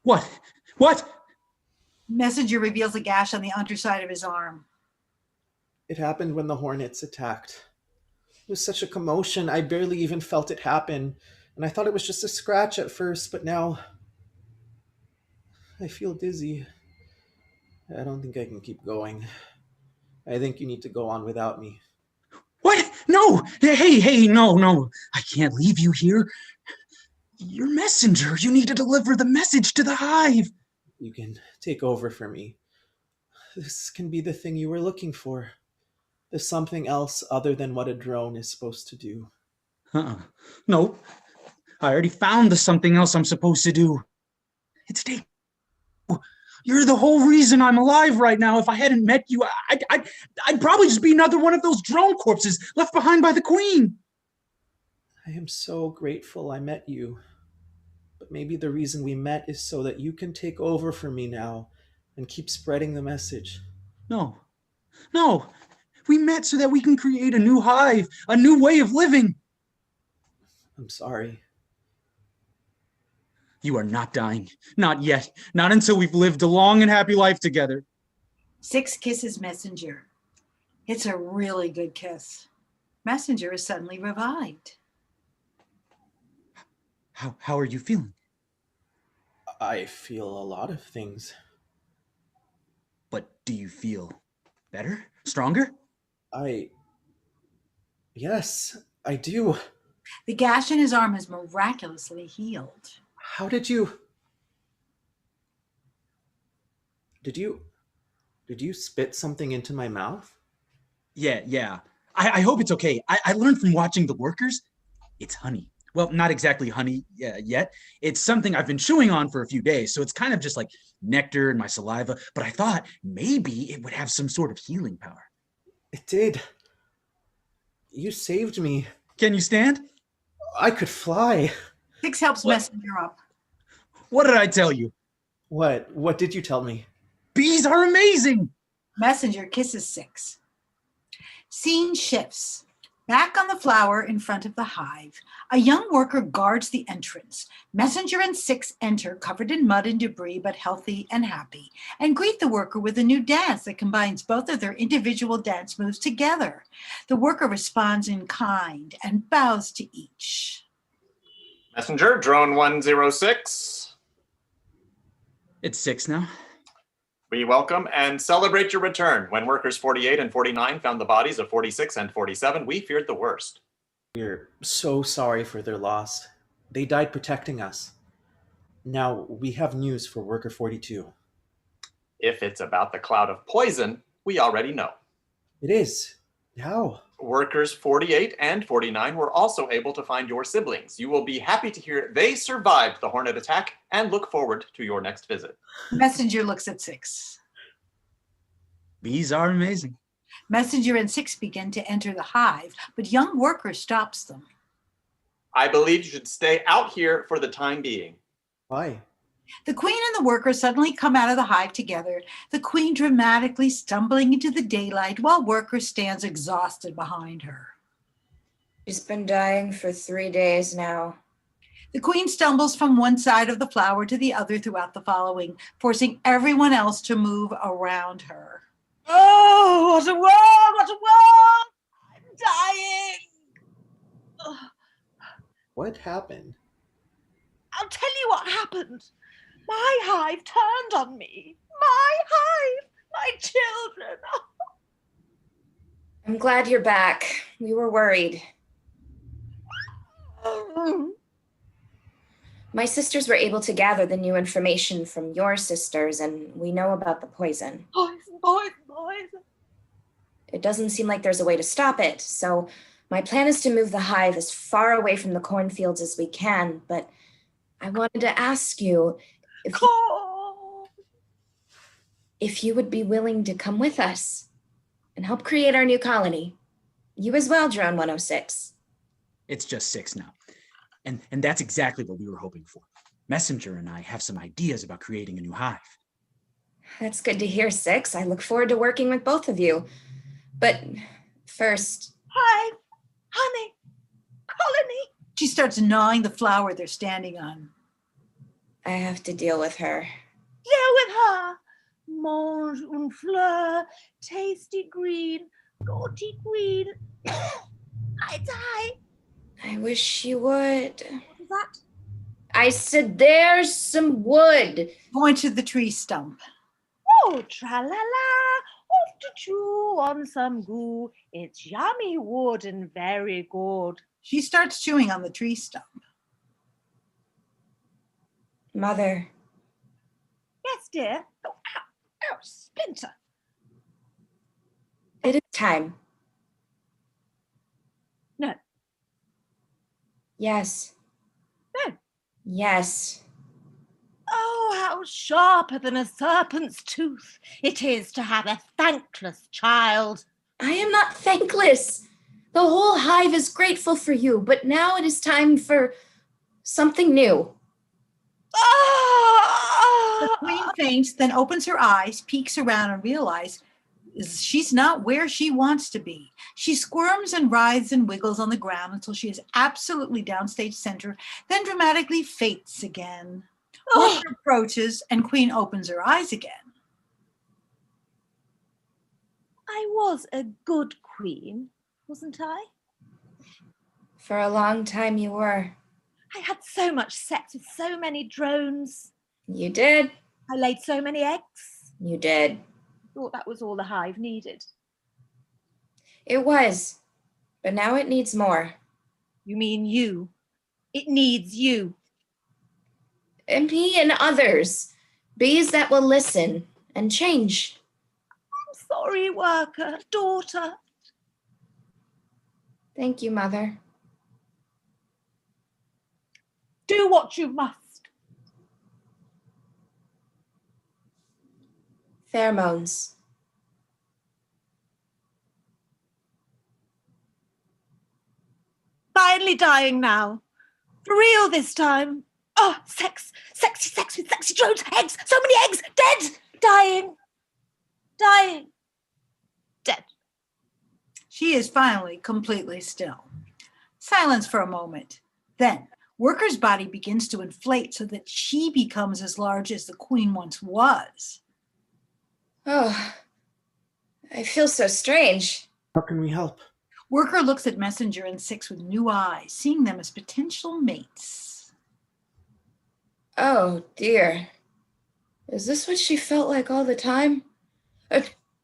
What? Messenger reveals a gash on the underside of his arm. It happened when the hornets attacked. It was such a commotion, I barely even felt it happen, and I thought it was just a scratch at first, but now I feel dizzy. I don't think I can keep going. I think you need to go on without me. What? No! Hey, no. I can't leave you here. You're messenger. You need to deliver the message to the hive. You can take over for me. This can be the thing you were looking for. There's something else other than what a drone is supposed to do. No. I already found the something else I'm supposed to do. It's Dave. You're the whole reason I'm alive right now. If I hadn't met you, I'd probably just be another one of those drone corpses left behind by the Queen. I am so grateful I met you. But maybe the reason we met is so that you can take over for me now and keep spreading the message. No. We met so that we can create a new hive, a new way of living. I'm sorry. You are not dying. Not yet. Not until we've lived a long and happy life together. 6 kisses Messenger. It's a really good kiss. Messenger is suddenly revived. How are you feeling? I feel a lot of things. But do you feel better? Stronger? Yes, I do. The gash in his arm is miraculously healed. How did you spit something into my mouth? Yeah. I hope it's okay. I learned from watching the workers. It's honey. Well, not exactly honey yet. It's something I've been chewing on for a few days, so it's kind of just like nectar in my saliva, but I thought maybe it would have some sort of healing power. It did. You saved me. Can you stand? I could fly. 6 helps Messenger up. What did I tell you? What did you tell me? Bees are amazing. Messenger kisses 6. Scene shifts. Back on the flower in front of the hive, a young worker guards the entrance. Messenger and 6 enter, covered in mud and debris, but healthy and happy, and greet the worker with a new dance that combines both of their individual dance moves together. The worker responds in kind and bows to each. Messenger, drone 106. It's 6 now. We welcome and celebrate your return. When workers 48 and 49 found the bodies of 46 and 47, we feared the worst. We're so sorry for their loss. They died protecting us. Now, we have news for worker 42. If it's about the cloud of poison, we already know. It is. How? Workers 48 and 49 were also able to find your siblings. You will be happy to hear they survived the Hornet attack and look forward to your next visit. Messenger looks at 6. Bees are amazing. Messenger and 6 begin to enter the hive, but young worker stops them. I believe you should stay out here for the time being. Why? The Queen and the worker suddenly come out of the hive together, the Queen dramatically stumbling into the daylight while worker stands exhausted behind her. She's been dying for 3 days now. The Queen stumbles from one side of the flower to the other throughout the following, forcing everyone else to move around her. Oh, what a world! What a world! I'm dying! Ugh. What happened? I'll tell you what happened. My hive turned on me. My hive! My children! I'm glad you're back. We were worried. My sisters were able to gather the new information from your sisters, and we know about the poison. Poison. It doesn't seem like there's a way to stop it, so my plan is to move the hive as far away from the cornfields as we can, but I wanted to ask you if you would be willing to come with us and help create our new colony. You as well, Drone 106. It's just 6 now. And that's exactly what we were hoping for. Messenger and I have some ideas about creating a new hive. That's good to hear, 6. I look forward to working with both of you. But first... Hive, honey, colony. She starts gnawing the flower they're standing on. I have to deal with her. Deal with her. mange une fleur, tasty green, naughty queen. I die. I wish you would. What is that? I said there's some wood. Going to the tree stump. Oh, tra-la-la, off to chew on some goo. It's yummy wood and very good. She starts chewing on the tree stump. Mother. Yes, dear. Oh, ow, splinter. It is time. No. Yes. No. Yes. Oh, how sharper than a serpent's tooth it is to have a thankless child. I am not thankless. The whole hive is grateful for you, but now it is time for something new. The queen faints, then opens her eyes, peeks around, and realizes she's not where she wants to be. She squirms and writhes and wiggles on the ground until she is absolutely downstage center, then dramatically faints again. Worker approaches, and Queen opens her eyes again. I was a good queen, wasn't I? For a long time you were. I had so much sex with so many drones. You did. I laid so many eggs. You did. Thought that was all the hive needed. It was, but now it needs more. You mean you? It needs you. And me and others. Bees that will listen and change. I'm sorry, worker, daughter. Thank you, Mother. Do what you must. Pheromones. Finally dying now. For real this time. Oh, sex. Sexy sex with sexy drones. Eggs. So many eggs. Dead. Dying. Dying. Dead. She is finally completely still. Silence for a moment. Then, Worker's body begins to inflate so that she becomes as large as the queen once was. Oh, I feel so strange. How can we help? Worker looks at Messenger and Six with new eyes, seeing them as potential mates. Oh, dear. Is this what she felt like all the time?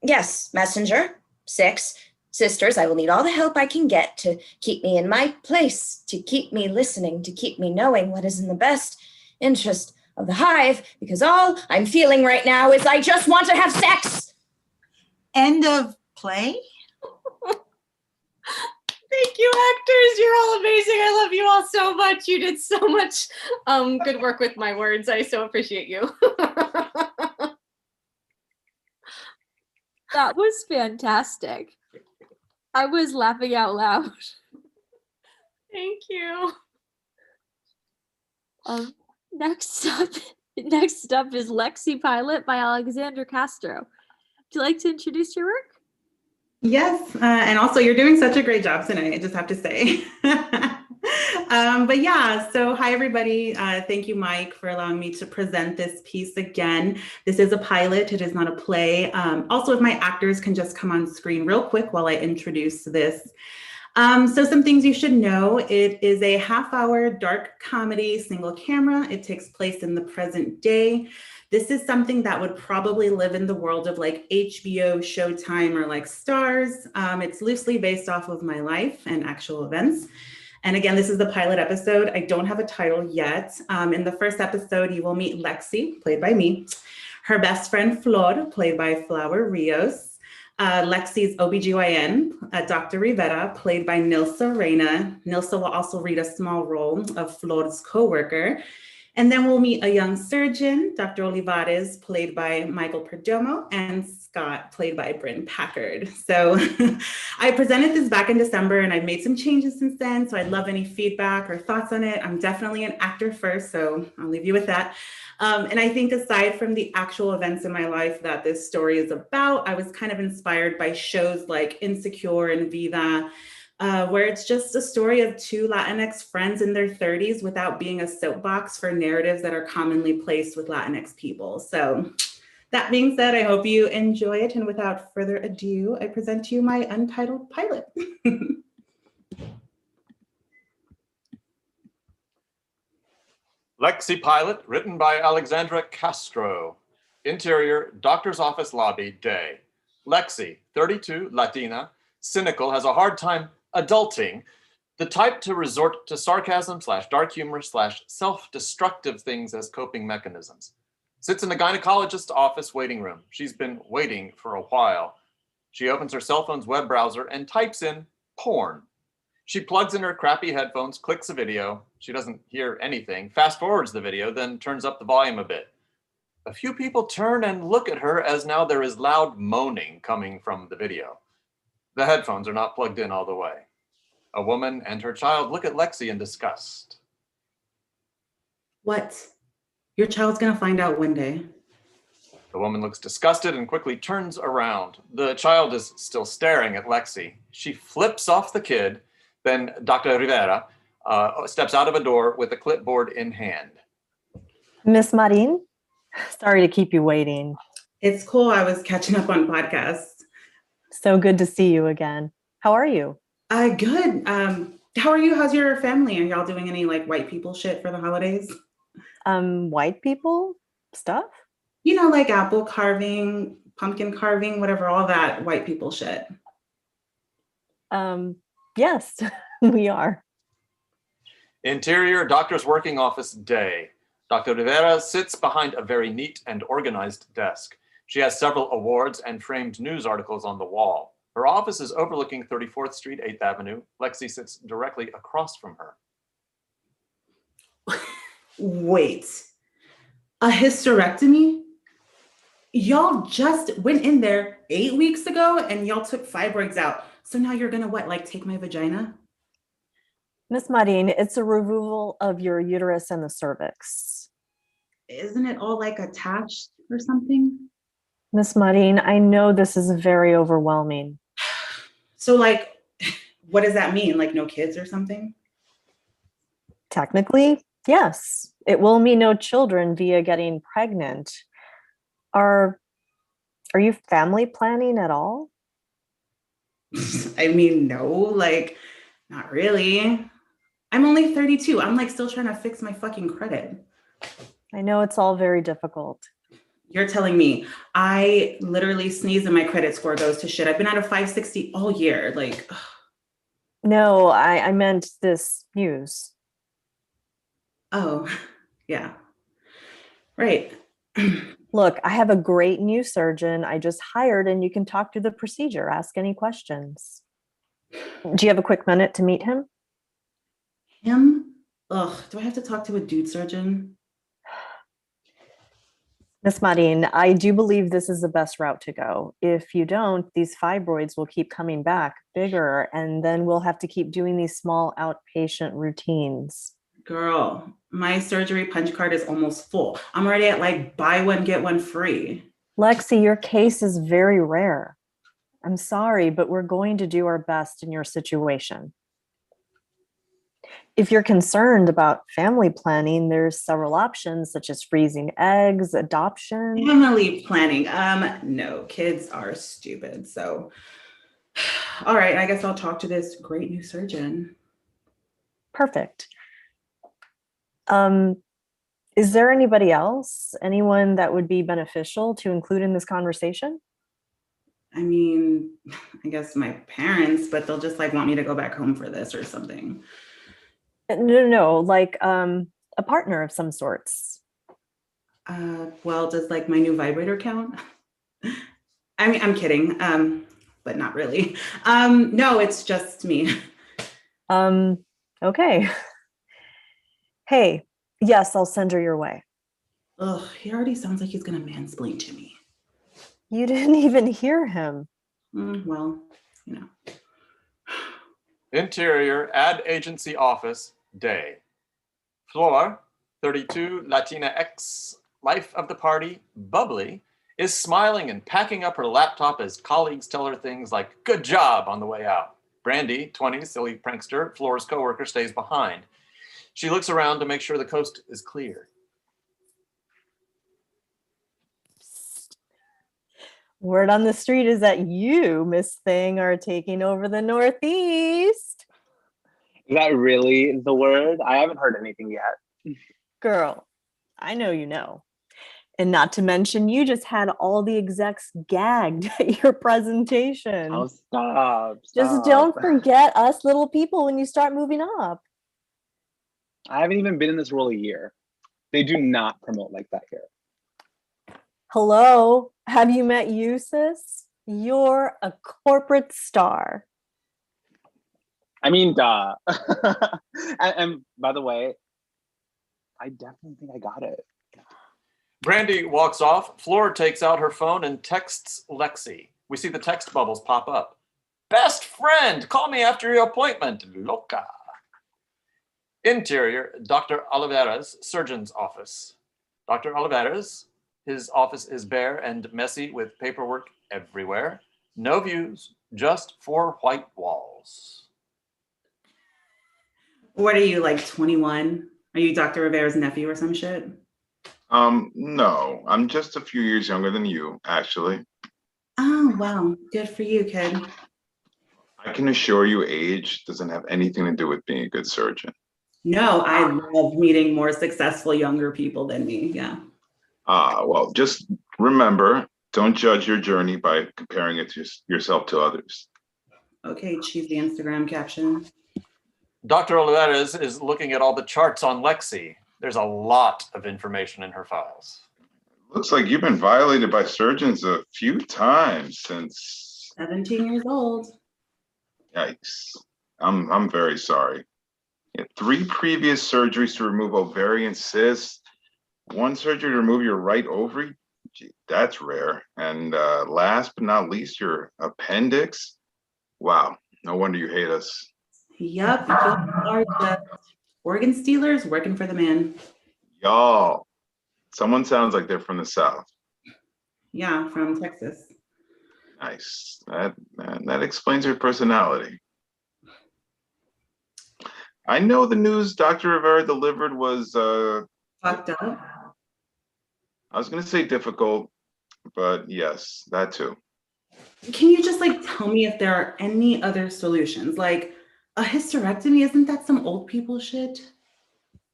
Yes, Messenger, Six, sisters, I will need all the help I can get to keep me in my place, to keep me listening, to keep me knowing what is in the best interest of the hive, because all I'm feeling right now is I just want to have sex. End of play? Thank you, actors. You're all amazing. I love you all so much. You did so much good work with my words. I so appreciate you. That was fantastic. I was laughing out loud. Thank you. Next up is Lexi Pilot by Alexander Castro. Would you like to introduce your work? Yes, and also you're doing such a great job tonight, I just have to say. But yeah, so hi everybody. Thank you, Mike, for allowing me to present this piece again. This is a pilot, it is not a play. Also, if my actors can just come on screen real quick while I introduce this. So some things you should know, it is a half-hour dark comedy, single camera. It takes place in the present day. This is something that would probably live in the world of like HBO, Showtime, or like Stars. It's loosely based off of my life and actual events. And again, this is the pilot episode. I don't have a title yet. In the first episode, you will meet Lexi, played by me, her best friend Flor, played by Flower Rios, Lexi's OBGYN, Dr. Rivera, played by Nilsa Reina. Nilsa will also read a small role of Flor's coworker. And then we'll meet a young surgeon, Dr. Olivares, played by Michael Perdomo, and Scott, played by Bryn Packard. So I presented this back in December and I've made some changes since then. So I'd love any feedback or thoughts on it. I'm definitely an actor first, so I'll leave you with that. And I think aside from the actual events in my life that this story is about, I was kind of inspired by shows like Insecure and Viva, where it's just a story of two Latinx friends in their 30s without being a soapbox for narratives that are commonly placed with Latinx people. So That being said, I hope you enjoy it. And without further ado, I present to you my untitled pilot. Lexi Pilot, written by Alexandra Castro. Interior, doctor's office lobby, day. Lexi, 32, Latina, cynical, has a hard time adulting, the type to resort to sarcasm / dark humor / self-destructive things as coping mechanisms. Sits in the gynecologist's office waiting room. She's been waiting for a while. She opens her cell phone's web browser and types in porn. She plugs in her crappy headphones, clicks a video. She doesn't hear anything, fast forwards the video, then turns up the volume a bit. A few people turn and look at her as now there is loud moaning coming from the video. The headphones are not plugged in all the way. A woman and her child look at Lexi in disgust. What? Your child's gonna find out one day. The woman looks disgusted and quickly turns around. The child is still staring at Lexi. She flips off the kid. Then Dr. Rivera steps out of a door with a clipboard in hand. Miss Marin, sorry to keep you waiting. It's cool. I was catching up on podcasts. So good to see you again. How are you? Good. How are you? How's your family? Are y'all doing any like white people shit for the holidays? White people stuff? You know, like apple carving, pumpkin carving, whatever, all that white people shit. Yes, we are. Interior, doctor's working office, day. Dr. Rivera sits behind a very neat and organized desk. She has several awards and framed news articles on the wall. Her office is overlooking 34th Street, 8th Avenue. Lexi sits directly across from her. Wait, a hysterectomy? Y'all just went in there 8 weeks ago and y'all took fibroids out. So now you're gonna what, like take my vagina? Miss Marin, it's a removal of your uterus and the cervix. Isn't it all like attached or something? Miss Marin, I know this is very overwhelming. So like, what does that mean? Like no kids or something? Technically, yes. It will mean no children via getting pregnant. Are you family planning at all? I mean, no, like, not really. I'm only 32. I'm like still trying to fix my fucking credit. I know it's all very difficult. You're telling me I literally sneeze and my credit score goes to shit. I've been at a 560 all year. Like, ugh. No, I meant this news. Oh, yeah. Right. Look, I have a great new surgeon I just hired and you can talk through the procedure, ask any questions. Do you have a quick minute to meet him? Him? Ugh, do I have to talk to a dude surgeon? Miss Marin, I do believe this is the best route to go. If you don't, these fibroids will keep coming back bigger, and then we'll have to keep doing these small outpatient routines. Girl, my surgery punch card is almost full. I'm already at like buy one, get one free. Lexi, your case is very rare. I'm sorry, but we're going to do our best in your situation. If you're concerned about family planning, there's several options such as freezing eggs, adoption. Family planning. No, kids are stupid. So, all right, I guess I'll talk to this great new surgeon. Perfect. Is there anybody else, anyone that would be beneficial to include in this conversation? I mean, I guess my parents, but they'll just like want me to go back home for this or something. No, like a partner of some sorts. Well, does like my new vibrator count? I mean, I'm kidding, but not really. No, it's just me. Okay. Hey, yes, I'll send her your way. Ugh, he already sounds like he's gonna mansplain to me. You didn't even hear him. Well, you know. Interior, ad agency office, day. Floor, 32, Latina X, life of the party, bubbly, is smiling and packing up her laptop as colleagues tell her things like, good job on the way out. Brandy, 20, silly prankster, Floor's coworker, stays behind. She looks around to make sure the coast is clear. Word on the street is that you, Miss Thing, are taking over the Northeast. Is that really the word? I haven't heard anything yet. Girl, I know you know. And not to mention, you just had all the execs gagged at your presentation. Oh, stop. Just don't forget us little people when you start moving up. I haven't even been in this role a year. They do not promote like that here. Hello, have you met you, sis? You're a corporate star. I mean, duh. and by the way, I definitely think I got it. Brandy walks off. Flora takes out her phone and texts Lexi. We see the text bubbles pop up. Best friend, call me after your appointment. Loca. Interior, Dr. Oliveira's surgeon's office. Dr. Oliveira's, his office is bare and messy with paperwork everywhere. No views, just 4 white walls. What are you, like 21? Are you Dr. Rivera's nephew or some shit? No, I'm just a few years younger than you, actually. Oh, wow. Good for you, kid. I can assure you age doesn't have anything to do with being a good surgeon. No, I love meeting more successful younger people than me. Yeah. Well, just remember, don't judge your journey by comparing it to yourself to others. Okay, cheesy Instagram caption. Dr. Oliveira is looking at all the charts on Lexi. There's a lot of information in her files. Looks like you've been violated by surgeons a few times since 17 years old. Yikes. I'm very sorry. You had 3 previous surgeries to remove ovarian cysts, 1 surgery to remove your right ovary. Gee, that's rare. And last but not least, your appendix. Wow, no wonder you hate us. Yup, you are just organ stealers working for the man. Y'all, someone sounds like they're from the South. Yeah, from Texas. Nice. That explains your personality. I know the news Dr. Rivera delivered was fucked up. I was gonna say difficult, but yes, that too. Can you just like tell me if there are any other solutions? Like a hysterectomy, isn't that some old people shit?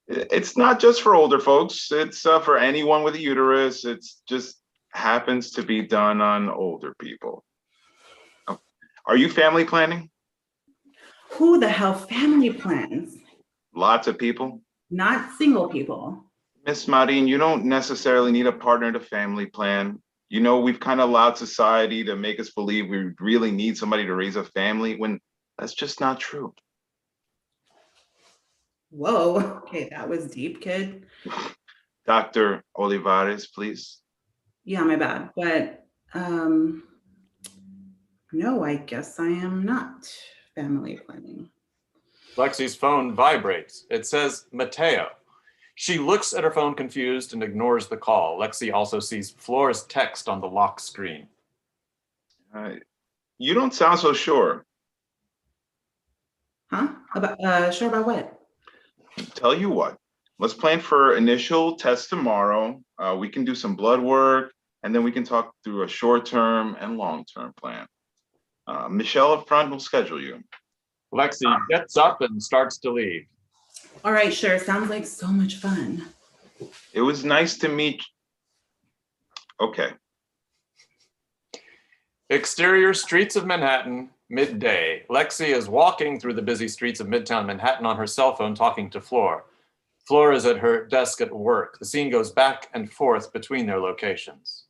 It's not just for older folks. It's for anyone with a uterus. It's just happens to be done on older people. Are you family planning? Who the hell family plans? Lots of people. Not single people. Miss Marin, you don't necessarily need a partner to family plan. You know, we've kind of allowed society to make us believe we really need somebody to raise a family when that's just not true. Whoa, okay, that was deep, kid. Dr. Olivares, please. Yeah, my bad. But no, I guess I am not family planning. Lexi's phone vibrates. It says Mateo. She looks at her phone confused and ignores the call. Lexi also sees Flora's text on the lock screen. You don't sound so sure. Huh? About sure about what? Tell you what, let's plan for initial tests tomorrow. We can do some blood work, and then we can talk through a short-term and long-term plan. Michelle up front will schedule you. Lexi gets up and starts to leave. All right, sure. Sounds like so much fun. It was nice to meet. Okay. Exterior streets of Manhattan, midday. Lexi is walking through the busy streets of Midtown Manhattan on her cell phone talking to Flora. Flora is at her desk at work. The scene goes back and forth between their locations.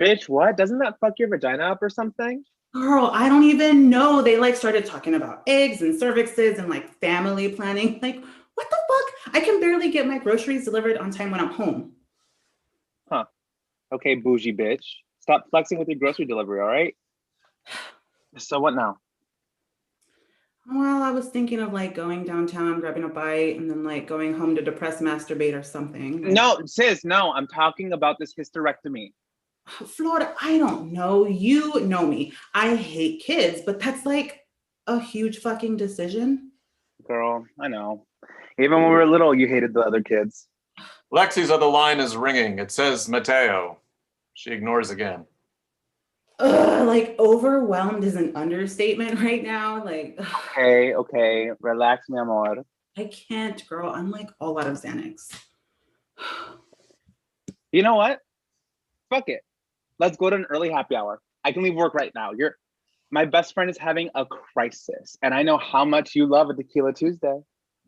Bitch, what? Doesn't that fuck your vagina up or something? Girl, I don't even know. They like started talking about eggs and cervixes and like family planning. Like, what the fuck? I can barely get my groceries delivered on time when I'm home. Huh. Okay, bougie bitch. Stop flexing with your grocery delivery, all right? So what now? Well, I was thinking of like going downtown, grabbing a bite, and then like going home to depress masturbate or something. No, sis, no. I'm talking about this hysterectomy. Florida, I don't know. You know me. I hate kids, but that's like a huge fucking decision. Girl, I know. Even when we were little, you hated the other kids. Lexi's other line is ringing. It says Mateo. She ignores again. like overwhelmed is an understatement right now. Like, Okay, relax, mi amor. I can't, girl. I'm like all out of Xanax. You know what? Fuck it. Let's go to an early happy hour. I can leave work right now. My best friend is having a crisis, and I know how much you love a Tequila Tuesday.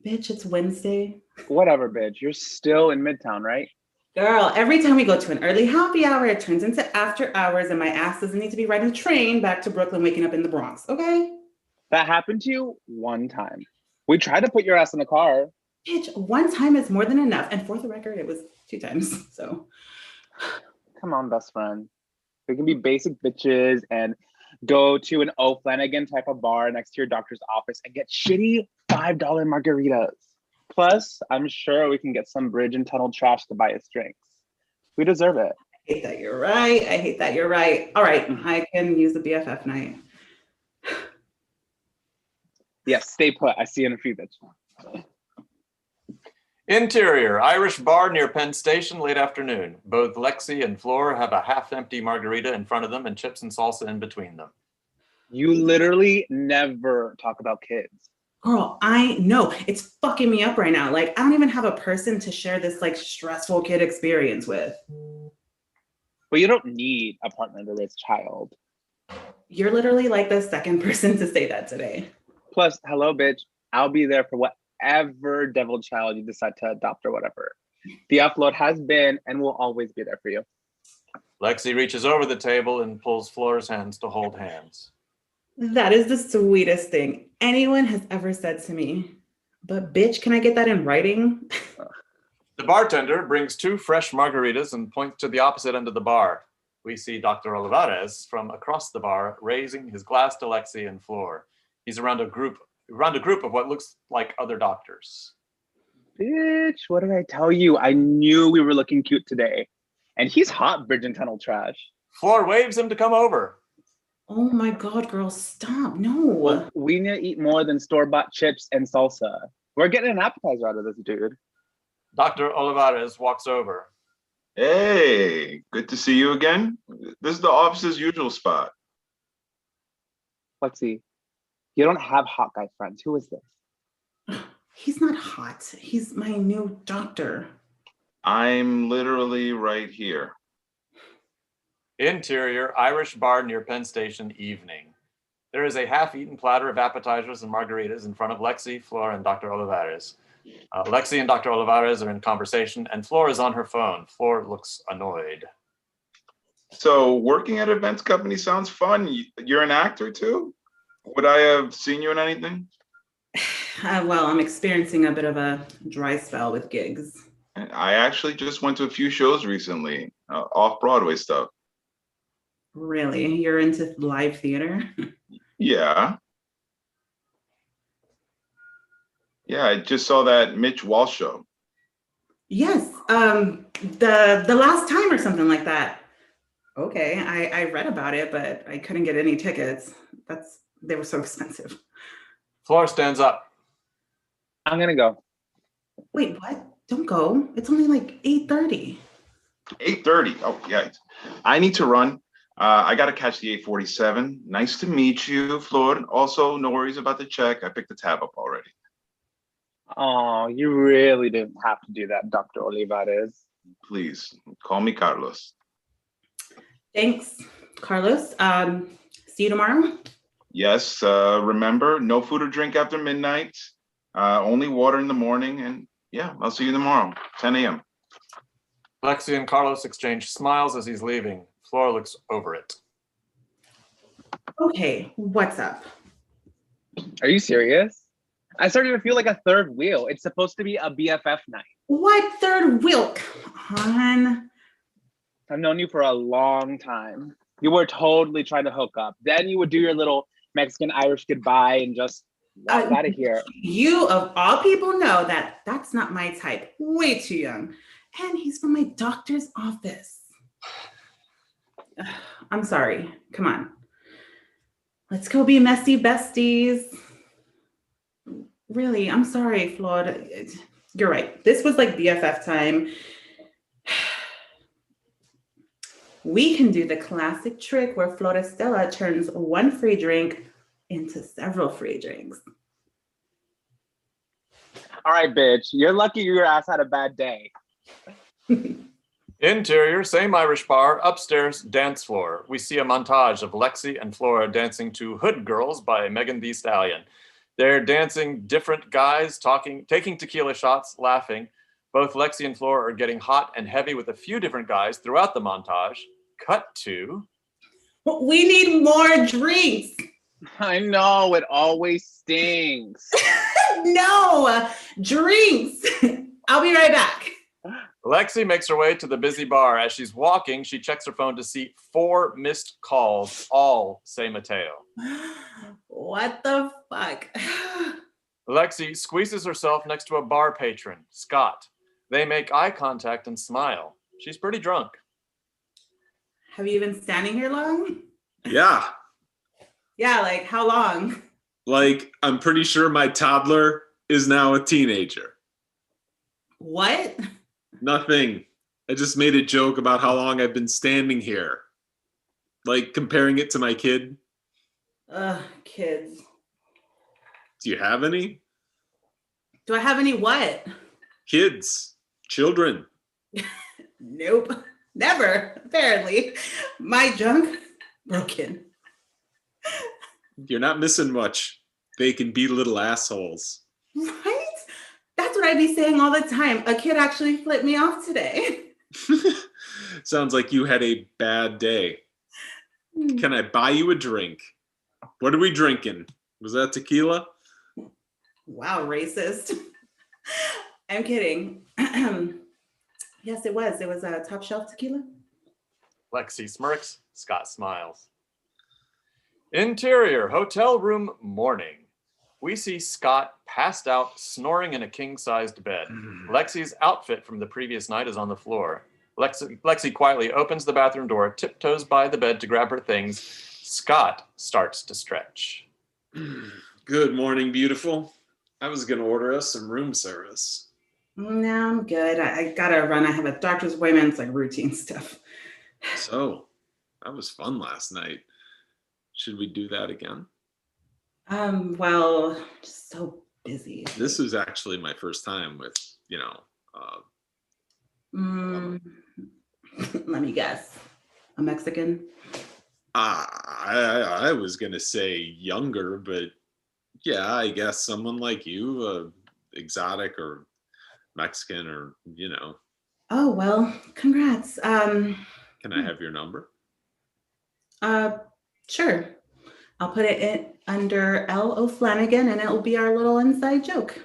Bitch, it's Wednesday. Whatever, bitch. You're still in Midtown, right? Girl, every time we go to an early happy hour, it turns into after hours, and my ass doesn't need to be riding a train back to Brooklyn, waking up in the Bronx, okay? That happened to you one time. We tried to put your ass in the car. Bitch, one time is more than enough. And for the record, it was 2 times, so. Come on, best friend. We can be basic bitches and go to an O Flanagan type of bar next to your doctor's office and get shitty $5 margaritas. Plus, I'm sure we can get some bridge and tunnel trash to buy us drinks. We deserve it. I hate that you're right. I hate that you're right. All right, I can use the BFF night. Yes, stay put. I see you in a few, bitch. Interior, Irish bar near Penn Station, late afternoon. Both Lexi and Floor have a half-empty margarita in front of them and chips and salsa in between them. You literally never talk about kids. Girl, I know. It's fucking me up right now. Like, I don't even have a person to share this like stressful kid experience with. But you don't need a partner to raise a child. You're literally like the second person to say that today. Plus, hello, bitch. I'll be there for whatever devil child you decide to adopt or whatever. The upload has been and will always be there for you. Lexi reaches over the table and pulls Floor's hands to hold hands. That is the sweetest thing anyone has ever said to me. But bitch, can I get that in writing? The bartender brings 2 fresh margaritas and points to the opposite end of the bar. We see Dr. Olivares from across the bar raising his glass to Lexi and Floor. He's around a group of what looks like other doctors. Bitch, what did I tell you? I knew we were looking cute today. And he's hot, bridge and tunnel trash. Floor waves him to come over. Oh my God, girl, stop. No. Well, we need to eat more than store-bought chips and salsa. We're getting an appetizer out of this dude. Dr. Olivares walks over. Hey, good to see you again. This is the office's usual spot. Lexi, you don't have hot guy friends. Who is this? He's not hot. He's my new doctor. I'm literally right here. Interior, Irish bar near Penn Station, evening. There is a half-eaten platter of appetizers and margaritas in front of Lexi, Floor, and Dr. Olivares. Lexi and Dr. Olivares are in conversation, and Floor is on her phone. Floor looks annoyed. So working at events company sounds fun. You're an actor too? Would I have seen you in anything? Well, I'm experiencing a bit of a dry spell with gigs. I actually just went to a few shows recently, off-Broadway stuff. Really? You're into live theater? Yeah. Yeah, I just saw that Mitch Walsh show. Yes, the last time or something like that. Okay, I read about it, but I couldn't get any tickets. They were so expensive. Floor stands up. I'm gonna go. Wait, what? Don't go. It's only like 8:30. 8:30. Oh, yeah. I need to run. I got to catch the 8:47. Nice to meet you, Floor. Also, no worries about the check. I picked the tab up already. Oh, you really didn't have to do that, Dr. Olivares. Please, call me Carlos. Thanks, Carlos. See you tomorrow. Yes, remember, no food or drink after midnight. Only water in the morning. And yeah, I'll see you tomorrow, 10 a.m. Lexi and Carlos exchange smiles as he's leaving. Floor looks over it. Okay, what's up? Are you serious? I started to feel like a third wheel. It's supposed to be a BFF night. What third wheel? Come on. I've known you for a long time. You were totally trying to hook up. Then you would do your little Mexican-Irish goodbye and just walk out of here. You, of all people, know that that's not my type. Way too young. And he's from my doctor's office. I'm sorry. Come on. Let's go be messy besties. Really, I'm sorry, Floyd. You're right. This was like BFF time. we can do the classic trick where Florestella turns one free drink into several free drinks. All right, bitch. You're lucky your ass had a bad day. Interior, same Irish bar, upstairs, dance floor. We see a montage of Lexi and Flora dancing to Hood Girls by Megan Thee Stallion. They're dancing different guys, talking, taking tequila shots, laughing. Both Lexi and Flora are getting hot and heavy with a few different guys throughout the montage. Cut to... We need more drinks. I know, it always stings. No, drinks. I'll be right back. Lexi makes her way to the busy bar. As she's walking, she checks her phone to see 4 missed calls, all say Mateo. What the fuck? Lexi squeezes herself next to a bar patron, Scott. They make eye contact and smile. She's pretty drunk. Have you been standing here long? Yeah. Yeah, like how long? Like, I'm pretty sure my toddler is now a teenager. What? Nothing. I just made a joke about how long I've been standing here. Like, comparing it to my kid. Ugh, kids. Do you have any? Do I have any what? Kids. Children. Nope. Never, apparently. My junk, broken. You're not missing much. They can be little assholes. Right? That's what I be saying all the time. A kid actually flipped me off today. Sounds like you had a bad day. Can I buy you a drink? What are we drinking? Was that tequila? Wow, racist. I'm kidding. Yes, it was. It was a top shelf tequila. Lexi smirks. Scott smiles. Interior, hotel room, morning. We see Scott passed out, snoring in a king-sized bed. Lexi's outfit from the previous night is on the floor. Lexi quietly opens the bathroom door, tiptoes by the bed to grab her things. Scott starts to stretch. Good morning, beautiful. I was going to order us some room service. No, I'm good. I gotta run. I have a doctor's appointment. It's like routine stuff. So, that was fun last night. Should we do that again? Well, just so busy. This is actually my first time with, Let me guess. A Mexican? I was going to say younger, but yeah, I guess someone like you, exotic or Mexican or, Oh, well, congrats. Can I have your number? Sure. I'll put it in under L. O'Flanagan and it'll be our little inside joke.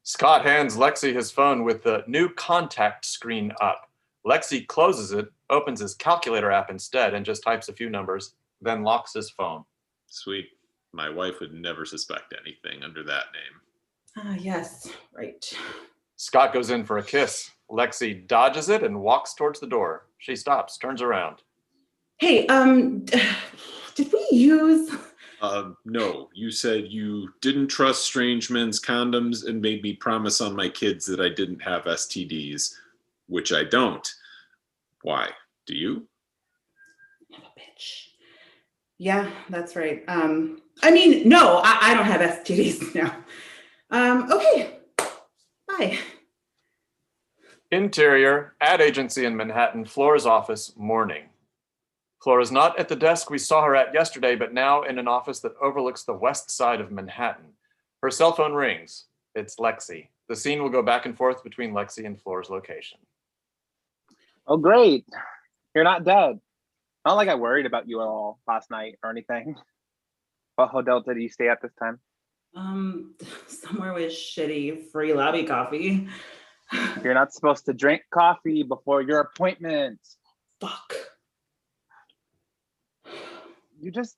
Scott hands Lexi his phone with the new contact screen up. Lexi closes it, opens his calculator app instead, and just types a few numbers, then locks his phone. Sweet. My wife would never suspect anything under that name. Yes, right. Scott goes in for a kiss. Lexi dodges it and walks towards the door. She stops, turns around. Hey, did we use... No, you said you didn't trust strange men's condoms and made me promise on my kids that I didn't have STDs, which I don't. Why? Do you? Bitch. Yeah, that's right. I mean, no, I don't have STDs now. Okay, bye. Interior, ad agency in Manhattan, Flora's office, morning. Flora's not at the desk we saw her at yesterday, but now in an office that overlooks the west side of Manhattan. Her cell phone rings. It's Lexi. The scene will go back and forth between Lexi and Flora's location. Oh, great. You're not dead. Not like I worried about you at all last night or anything. What hotel did you stay at this time? Somewhere with shitty free lobby coffee. You're not supposed to drink coffee before your appointment. Fuck. You just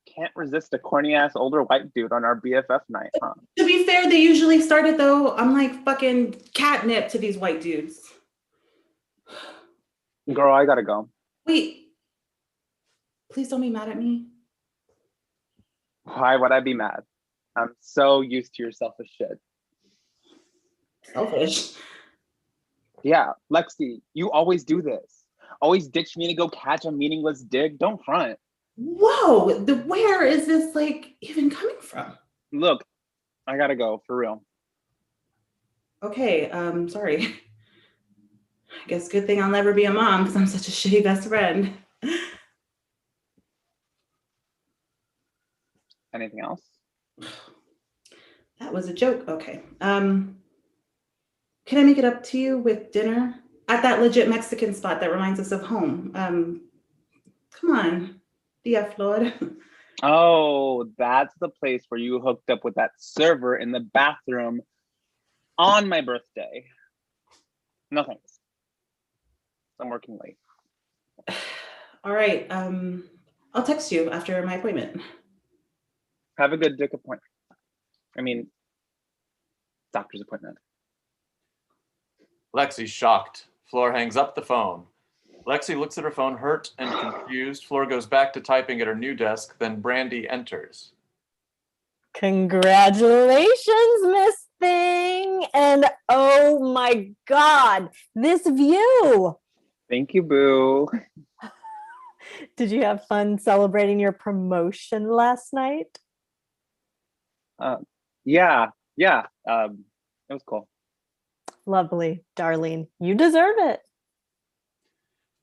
can't resist a corny ass older white dude on our BFF night, huh? To be fair, they usually start it though. I'm like fucking catnip to these white dudes. Girl, I gotta go. Wait. Please don't be mad at me. Why would I be mad? I'm so used to your selfish shit. Selfish? Yeah, Lexi, you always do this. Always ditch me to go catch a meaningless dig. Don't front. Whoa, where is this like even coming from? Look, I gotta go, for real. Okay, sorry. I guess good thing I'll never be a mom because I'm such a shitty best friend. Anything else? That was a joke. Okay. Can I make it up to you with dinner at that legit Mexican spot that reminds us of home? Come on, DF Lord. Oh, that's the place where you hooked up with that server in the bathroom on my birthday. No thanks. I'm working late. All right. I'll text you after my appointment. Have a good dick appointment. I mean, doctor's appointment. Lexi's shocked. Fleur hangs up the phone. Lexi looks at her phone, hurt and confused. Fleur goes back to typing at her new desk. Then Brandy enters. Congratulations, Miss Thing. And oh my God, this view. Thank you, boo. Did you have fun celebrating your promotion last night? Yeah. It was cool. Lovely, darling. You deserve it.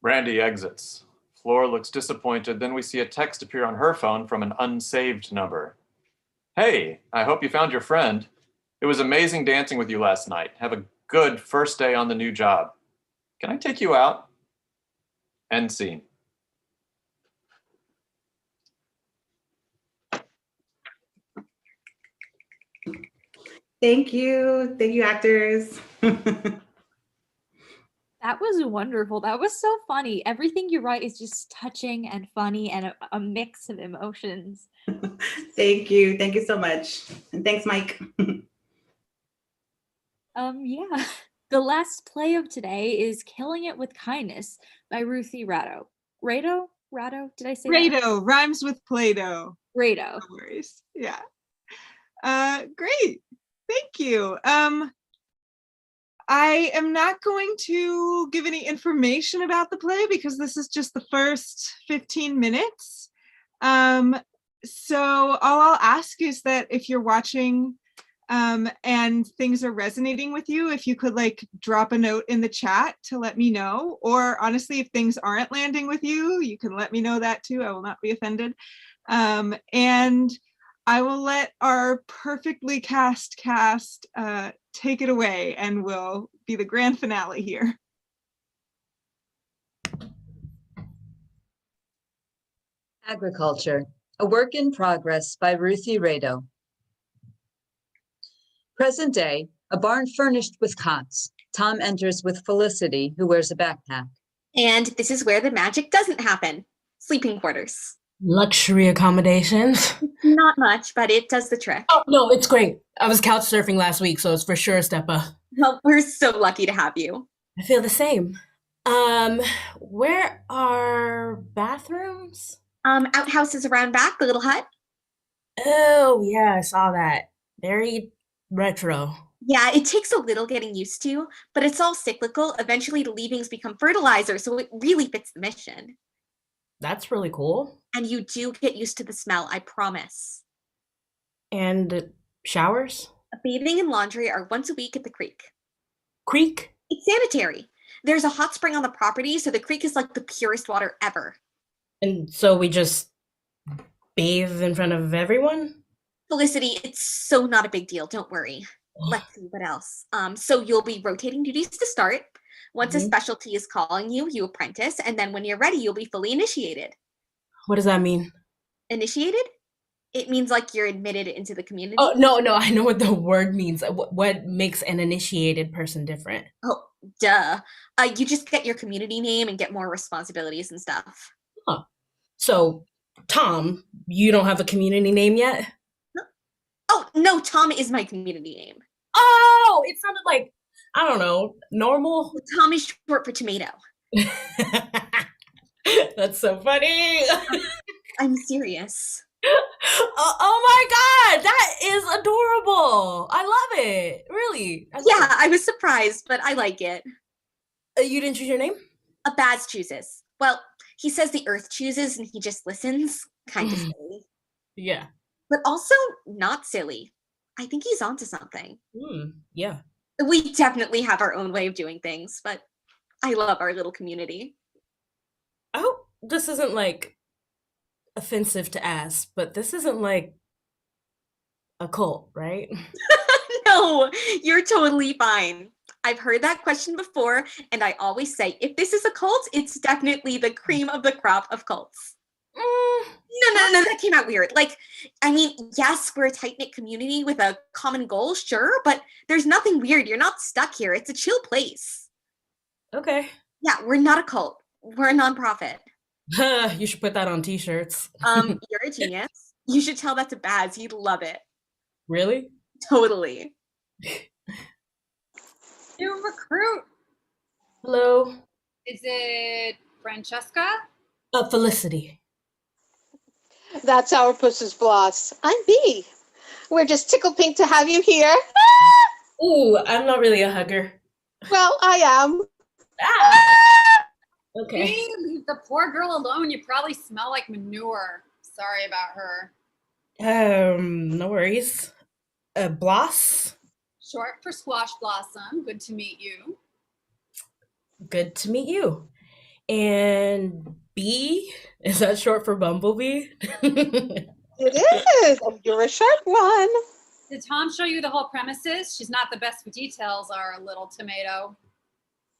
Brandy exits. Fleur looks disappointed. Then we see a text appear on her phone from an unsaved number. Hey, I hope you found your friend. It was amazing dancing with you last night. Have a good first day on the new job. Can I take you out? End scene. Thank you, actors. That was wonderful. That was so funny. Everything you write is just touching and funny and a mix of emotions. Thank you so much. And thanks, Mike. Yeah. The last play of today is Killing It with Kindness by Ruthie Rado. Rado? Did I say that? Rado rhymes with Play-Doh. Rado. No worries. Yeah. Great. Thank you. I am not going to give any information about the play because this is just the first 15 minutes. So all I'll ask is that if you're watching and things are resonating with you, if you could like drop a note in the chat to let me know, or honestly, if things aren't landing with you, you can let me know that too. I will not be offended. And I will let our perfectly cast take it away, and we'll be the grand finale here. Agriculture, a work in progress by Ruthie Rado. Present day, a barn furnished with cots. Tom enters with Felicity, who wears a backpack. And this is where the magic doesn't happen. Sleeping quarters. Luxury accommodations. Not much, but it does the trick. Oh, no, it's great. I was couch surfing last week, so it's for sure a step up. Well, we're so lucky to have you. I feel the same. Where are bathrooms? Outhouses around back, the little hut. Oh, yeah, I saw that. Very retro. Yeah, it takes a little getting used to, but it's all cyclical. Eventually the leavings become fertilizer, so it really fits the mission. That's really cool. And you do get used to the smell, I promise. And showers? Bathing and laundry are once a week at the creek. Creek? It's sanitary. There's a hot spring on the property, so the creek is like the purest water ever. And so we just bathe in front of everyone? Felicity, it's so not a big deal, don't worry. Let's see, what else? So you'll be rotating duties to start. Once a specialty is calling you, you apprentice, and then when you're ready, you'll be fully initiated. What does that mean? Initiated? It means like you're admitted into the community. Oh, no, I know what the word means. What makes an initiated person different? Oh, duh. You just get your community name and get more responsibilities and stuff. Huh. So, Tom, you don't have a community name yet? Oh, no, Tom is my community name. Oh, it sounded like, I don't know, normal? Tom is short for tomato. That's so funny. I'm serious. Oh my God, that is adorable. I love it. Really. I was surprised, but I like it. You didn't choose your name? Baz chooses. Well, he says the Earth chooses and he just listens. Kind of silly. Yeah. But also not silly. I think he's onto something. Yeah. We definitely have our own way of doing things, but I love our little community. I hope this isn't like offensive to ask, but this isn't like a cult, right? No, you're totally fine. I've heard that question before, and I always say, if this is a cult, it's definitely the cream of the crop of cults. No, that came out weird. Like, I mean, yes, we're a tight-knit community with a common goal, sure, but there's nothing weird. You're not stuck here. It's a chill place. Okay. Yeah, we're not a cult. We're a nonprofit. You should put that on t-shirts. You're a genius. You should tell that to Baz. He'd love it. Really? Totally. New recruit. Hello. Is it Francesca? Felicity. That's our Puss's boss. I'm B. We're just tickled pink to have you here. Ooh, I'm not really a hugger. Well, I am. Okay. Hey, leave the poor girl alone. You probably smell like manure. Sorry about her. No worries. Bloss? Short for Squash Blossom. Good to meet you. Good to meet you. And B? Is that short for Bumblebee? It is. Oh, you're a sharp one. Did Tom show you the whole premises? She's not the best with details, our little tomato.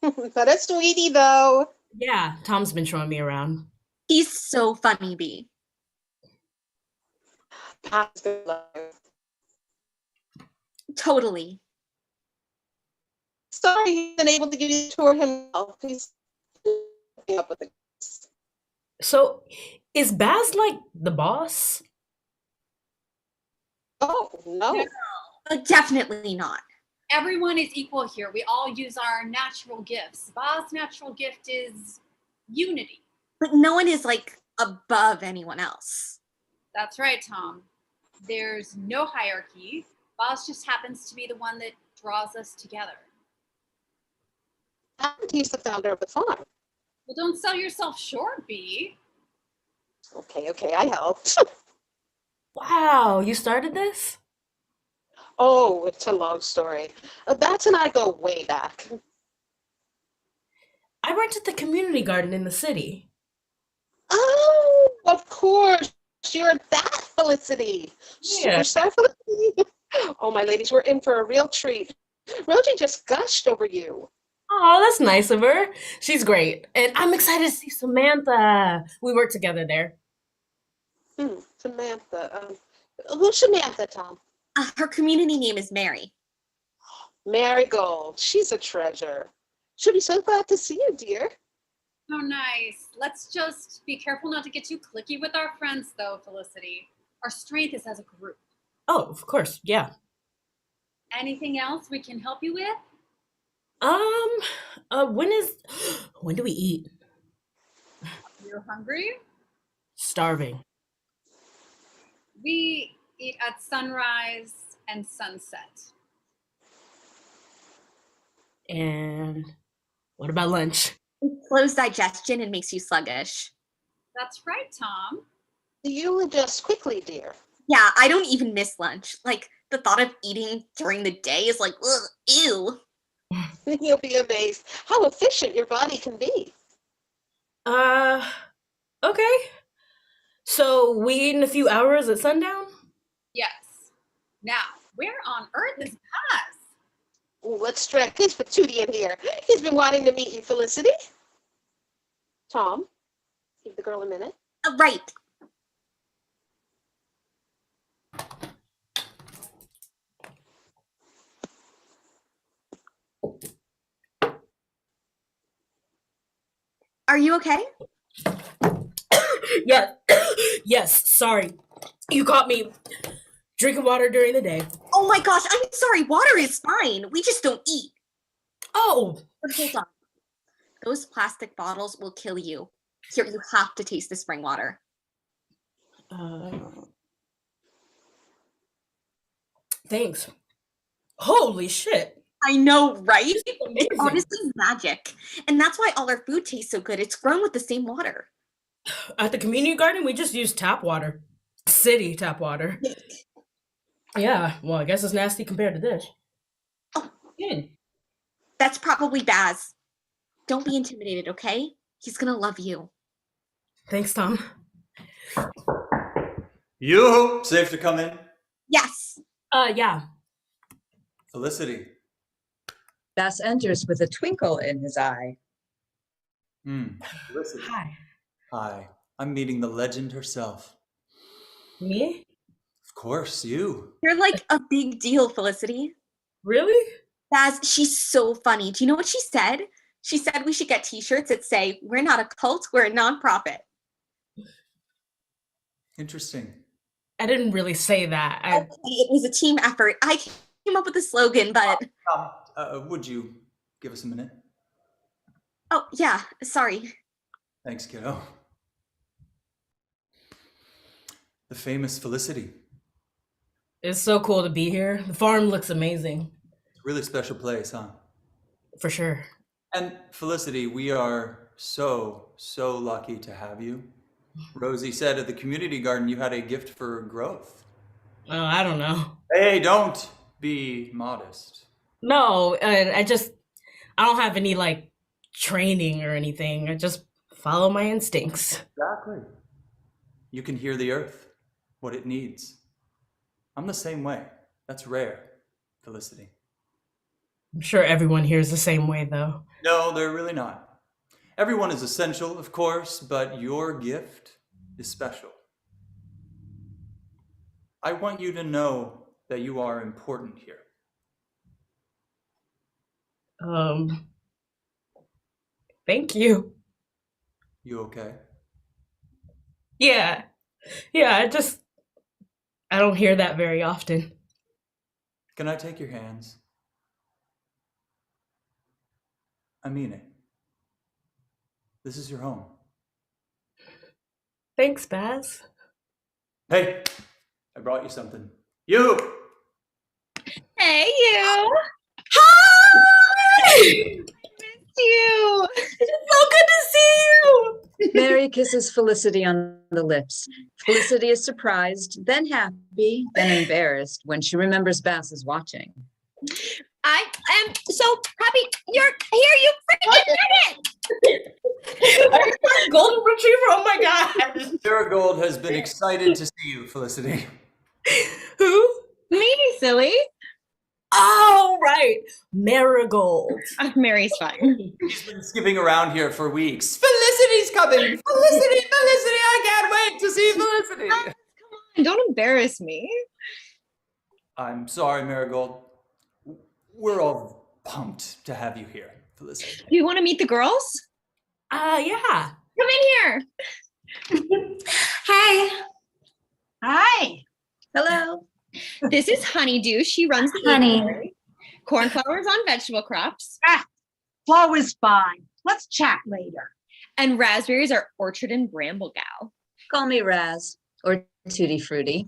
But a sweetie, though. Yeah, Tom's been showing me around. He's so funny, B. Totally. Sorry he's unable to give you a tour himself. He's up with it. So, is Baz like the boss? Oh, no. Definitely not. Everyone is equal here. We all use our natural gifts. Bob's natural gift is unity. But no one is like above anyone else. That's right, Tom. There's no hierarchy. Boz just happens to be the one that draws us together. And he's the founder of the farm. Well, don't sell yourself short, B. Okay, I helped. Wow, you started this? Oh, it's a long story. Bats and I go way back. I rented the community garden in the city. Oh, of course. You're that Felicity. Yeah. Superstar Felicity. Oh, my ladies, we're in for a real treat. Rosie just gushed over you. Oh, that's nice of her. She's great. And I'm excited to see Samantha. We work together there. Samantha. Who's Samantha, Tom? Her community name is Mary. Marigold. She's a treasure. She'll be so glad to see you, dear. Oh, nice. Let's just be careful not to get too cliquey with our friends, though, Felicity. Our strength is as a group. Oh, of course, yeah. Anything else we can help you with? When do we eat? You're hungry? Starving. We eat at sunrise and sunset. And what about lunch? It slows digestion and makes you sluggish. That's right, Tom. You adjust quickly, dear. Yeah, I don't even miss lunch. Like, the thought of eating during the day is like, ugh, ew. You'll be amazed how efficient your body can be. Okay. So we eat in a few hours at sundown? Yes. Now, where on earth is Paz? Let's drag this Patootie in here. He's been wanting to meet you, Felicity. Tom, give the girl a minute. Right. Are you okay? Yeah. Yes, sorry. You caught me drinking water during the day. Oh my gosh, I'm sorry. Water is fine. We just don't eat. Oh. But hold on. Those plastic bottles will kill you. Here, you have to taste the spring water. Thanks. Holy shit. I know, right? It's amazing. honestly magic. And that's why all our food tastes so good. It's grown with the same water. At the community garden, we just use tap water. City tap water. Yeah, well, I guess it's nasty compared to this. Good. That's probably Baz. Don't be intimidated, okay? He's gonna love you. Thanks, Tom. Yoo-hoo! Safe to come in? Yes. Yeah. Felicity. Baz enters with a twinkle in his eye. Felicity. Hi. Hi. I'm meeting the legend herself. Me? Of course, you. You're like a big deal, Felicity. Really? Baz, she's so funny. Do you know what she said? She said we should get t-shirts that say, "We're not a cult, we're a nonprofit." Interesting. I didn't really say that. Okay, it was a team effort. I came up with the slogan, but... Would you give us a minute? Oh, yeah, sorry. Thanks, kiddo. The famous Felicity. It's so cool to be here. The farm looks amazing. It's a really special place, huh? For sure. And Felicity, we are so lucky to have you. Rosie said at the community garden you had a gift for growth. Oh, I don't know. Hey, don't be modest. No, I don't have any like training or anything. I just follow my instincts. Exactly. You can hear the earth, what it needs. I'm the same way. That's rare, Felicity. I'm sure everyone here is the same way, though. No, they're really not. Everyone is essential, of course, but your gift is special. I want you to know that you are important here. Thank you. You okay? Yeah. Yeah, I don't hear that very often. Can I take your hands? I mean it. This is your home. Thanks, Baz. Hey, I brought you something. You! Hey, you. Hi! Missed you. It's so good to see you. Mary kisses Felicity on the lips. Felicity is surprised, then happy, then embarrassed when she remembers Baz is watching. I am so happy you're here. You freaking did it. Golden retriever. Oh my god. Marigold has been excited to see you, Felicity. Who? Me, silly. Oh, right. Marigold. Mary's fine. He's been skipping around here for weeks. Felicity's coming! Felicity! I can't wait to see Felicity! Come on, don't embarrass me. I'm sorry, Marigold. We're all pumped to have you here, Felicity. Do you want to meet the girls? Yeah. Come in here. Hey. Hi. Hello. This is Honeydew. She runs the Honey. apiary. Cornflowers on vegetable crops. Flo is fine. Let's chat later. And raspberries are orchard and bramble gal. Call me Raz or Tutti Frutti.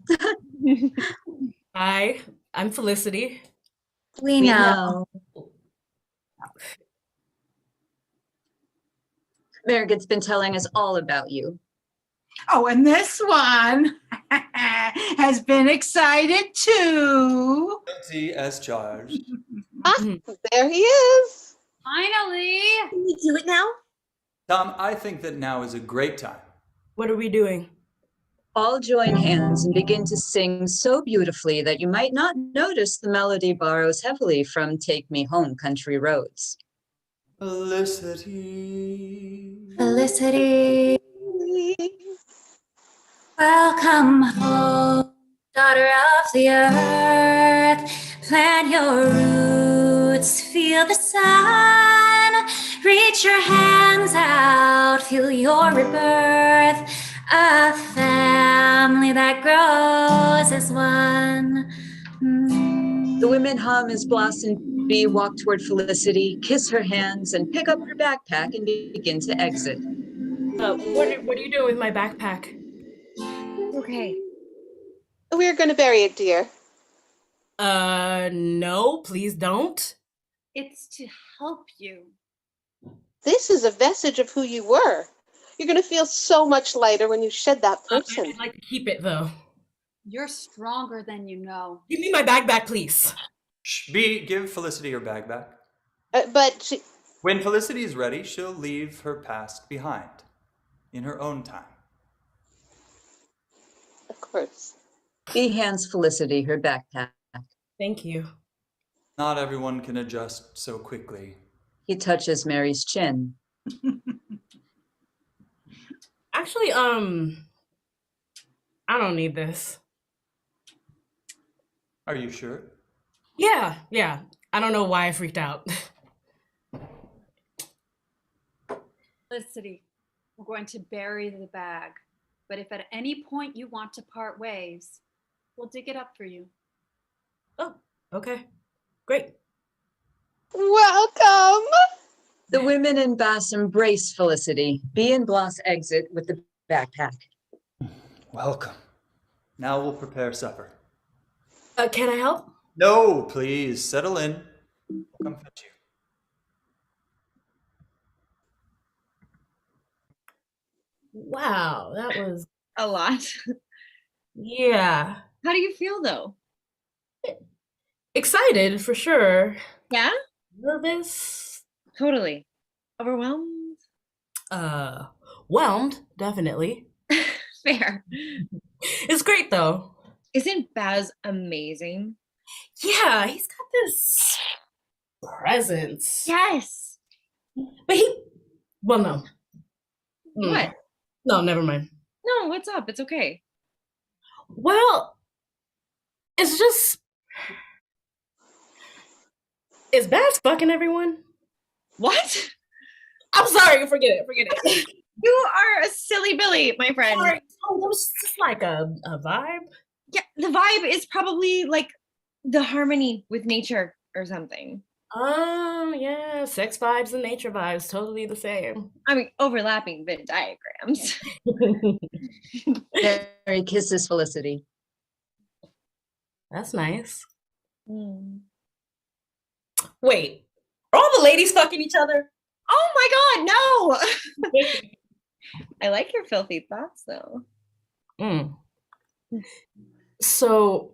Hi, I'm Felicity. We know. Marigold's been telling us all about you. Oh, and this one has been excited too. Guilty as charged. There he is. Finally. Can we do it now? Tom, I think that now is a great time. What are we doing? All join hands and begin to sing so beautifully that you might not notice the melody borrows heavily from Take Me Home, Country Roads. Felicity. Felicity. Welcome home, daughter of the earth. Plant your roots, feel the sun. Reach your hands out, feel your rebirth. A family that grows as one. The women hum as Blossom Bee walk toward Felicity, kiss her hands, and pick up her backpack and begin to exit. What are you doing with my backpack? Okay. We're going to bury it, dear. No, please don't. It's to help you. This is a vestige of who you were. You're going to feel so much lighter when you shed that person. I'd like to keep it though. You're stronger than you know. Give me my bag back, please. Give Felicity her bag back. But she... When Felicity is ready, she'll leave her past behind in her own time. Of course. He hands Felicity her backpack. Thank you. Not everyone can adjust so quickly. He touches Mary's chin. Actually, I don't need this. Are you sure? Yeah. I don't know why I freaked out. Felicity, we're going to bury the bag. But if at any point you want to part ways, we'll dig it up for you. Oh, okay. Great. Welcome! The women in Bass embrace Felicity. Bee and Bloss exit with the backpack. Welcome. Now we'll prepare supper. Can I help? No, please, settle in. We'll come fetch you. Wow, that was a lot. Yeah. How do you feel though? Excited for sure. Yeah? Nervous. Totally. Overwhelmed? Whelmed, definitely. Fair. It's great though. Isn't Baz amazing? Yeah, he's got this presence. Yes. But no. What? No, never mind. No, what's up? It's okay. Well, it's just... Is Baz fucking everyone? What? I'm sorry, forget it. You are a silly Billy, my friend. Sorry. Oh, that was just like a vibe? Yeah, the vibe is probably like the harmony with nature or something. Yeah, sex vibes and nature vibes, totally the same. I mean, overlapping Venn diagrams. Mary kisses Felicity. That's nice. Wait, are all the ladies fucking each other? Oh my god, no! I like your filthy thoughts though. So,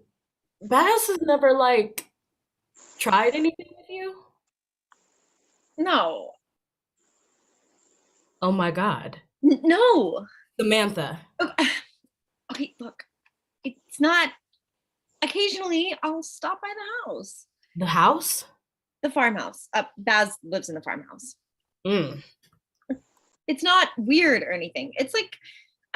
Baz has never like tried anything with you? No. Oh my god. No. Samantha. Okay, look. It's not. Occasionally, I'll stop by the house. The house? The farmhouse. Baz lives in the farmhouse. Mm. It's not weird or anything. It's like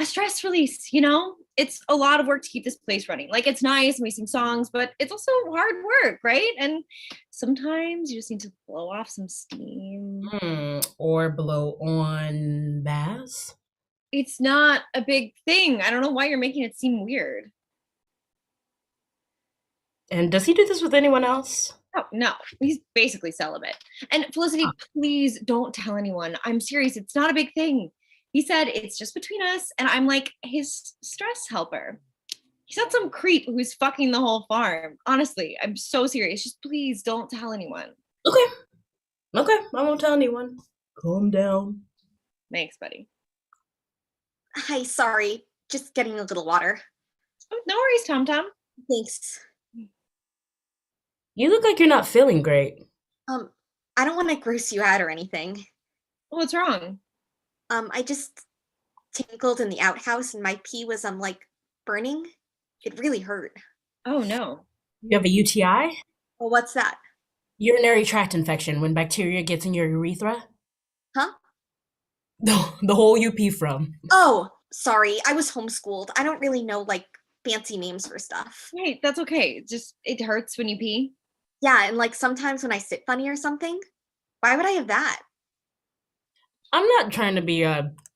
a stress release, you know? It's a lot of work to keep this place running. Like, it's nice and we sing songs, but it's also hard work, right? And sometimes you just need to blow off some steam. Or blow on Baz? It's not a big thing. I don't know why you're making it seem weird. And does he do this with anyone else? Oh, no, he's basically celibate. And Felicity, please don't tell anyone. I'm serious. It's not a big thing. He said it's just between us, and I'm like his stress helper. He's not some creep who's fucking the whole farm. Honestly, I'm so serious. Just please don't tell anyone. Okay, I won't tell anyone. Calm down. Thanks, buddy. Hi, sorry. Just getting a little water. Oh, no worries, Tom Tom. Thanks. You look like you're not feeling great. I don't want to gross you out or anything. What's wrong? I just tinkled in the outhouse and my pee was like burning. It really hurt. Oh no. You have a UTI? Well, what's that? Urinary tract infection, when bacteria gets in your urethra. Huh? The whole you pee from. Oh, sorry. I was homeschooled. I don't really know like fancy names for stuff. Hey, that's okay. Just it hurts when you pee. Yeah, and like sometimes when I sit funny or something. Why would I have that? I'm not trying to be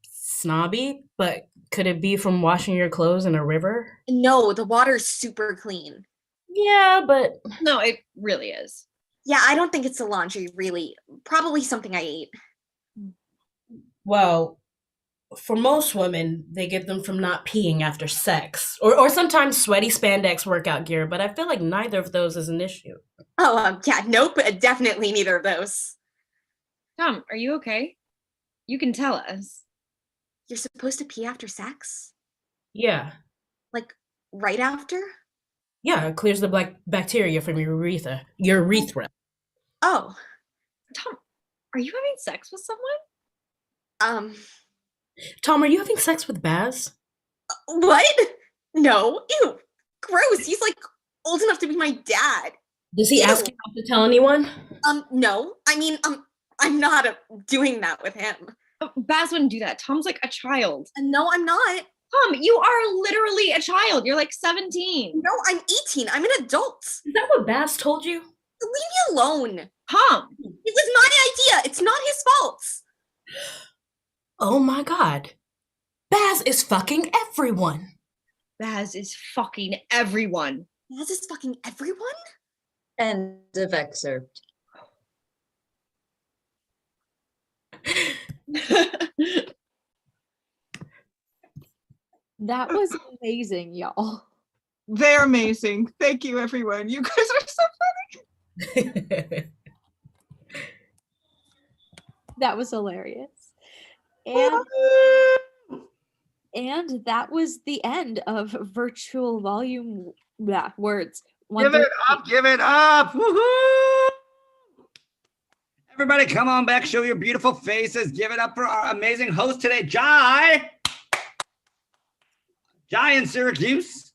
snobby, but could it be from washing your clothes in a river? No, the water's super clean. Yeah, but... No, it really is. Yeah, I don't think it's the laundry, really. Probably something I ate. Well, for most women, they get them from not peeing after sex, or sometimes sweaty spandex workout gear. But I feel like neither of those is an issue. Oh, yeah, nope, definitely neither of those. Tom, are you okay? You can tell us. You're supposed to pee after sex? Yeah. Like right after? Yeah, it clears the black bacteria from your urethra. Oh. Tom, are you having sex with someone? Tom, are you having sex with Baz? What? No. Ew. Gross. He's like old enough to be my dad. Does he ask you not to tell anyone? No. I mean, I'm not doing that with him. Baz wouldn't do that. Tom's like a child. No, I'm not. Tom, you are literally a child. You're like 17. No, I'm 18. I'm an adult. Is that what Baz told you? Leave me alone. Tom. It was my idea. It's not his fault. Oh my God. Baz is fucking everyone. Baz is fucking everyone. Baz is fucking everyone? End of excerpt. That was amazing, y'all. They're amazing. Thank you, everyone. You guys are so funny. That was hilarious. And that was the end of virtual volume words. Give it up, give it up. Woohoo! Everybody come on back, show your beautiful faces. Give it up for our amazing host today, Jai. Jai in Syracuse.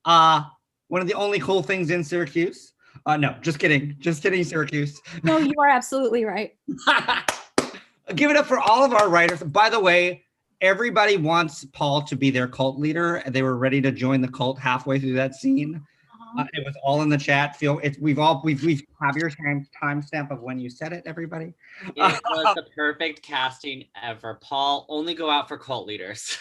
One of the only cool things in Syracuse. No, just kidding. Just kidding, Syracuse. No, you are absolutely right. Give it up for all of our writers. By the way, everybody wants Paul to be their cult leader, and they were ready to join the cult halfway through that scene. It was all in the chat. We've have your timestamp of when you said it, everybody. It was the perfect casting ever. Paul, only go out for cult leaders.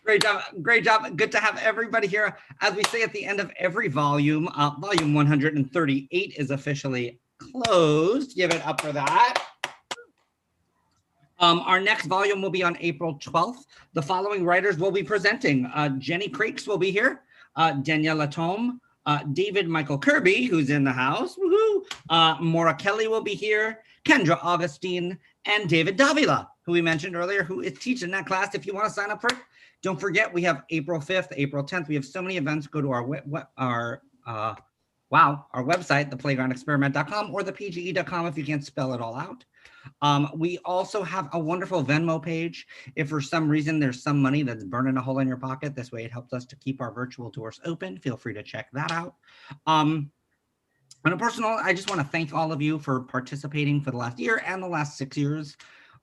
Great job. Great job. Good to have everybody here. As we say at the end of every volume, volume 138 is officially closed. Give it up for that. Our next volume will be on April 12th. The following writers will be presenting. Jenny Creeks will be here. Danielle Latome, David Michael Kirby, who's in the house. Woohoo! Maura Kelly will be here. Kendra Augustine and David Davila, who we mentioned earlier, who is teaching that class. If you want to sign up for it, don't forget we have April 5th, April 10th. We have so many events. Go to our website, theplaygroundexperiment.com or thepge.com if you can't spell it all out. We also have a wonderful Venmo page. If for some reason there's some money that's burning a hole in your pocket, this way it helps us to keep our virtual doors open. Feel free to check that out. On a personal, I just want to thank all of you for participating for the last year and the last 6 years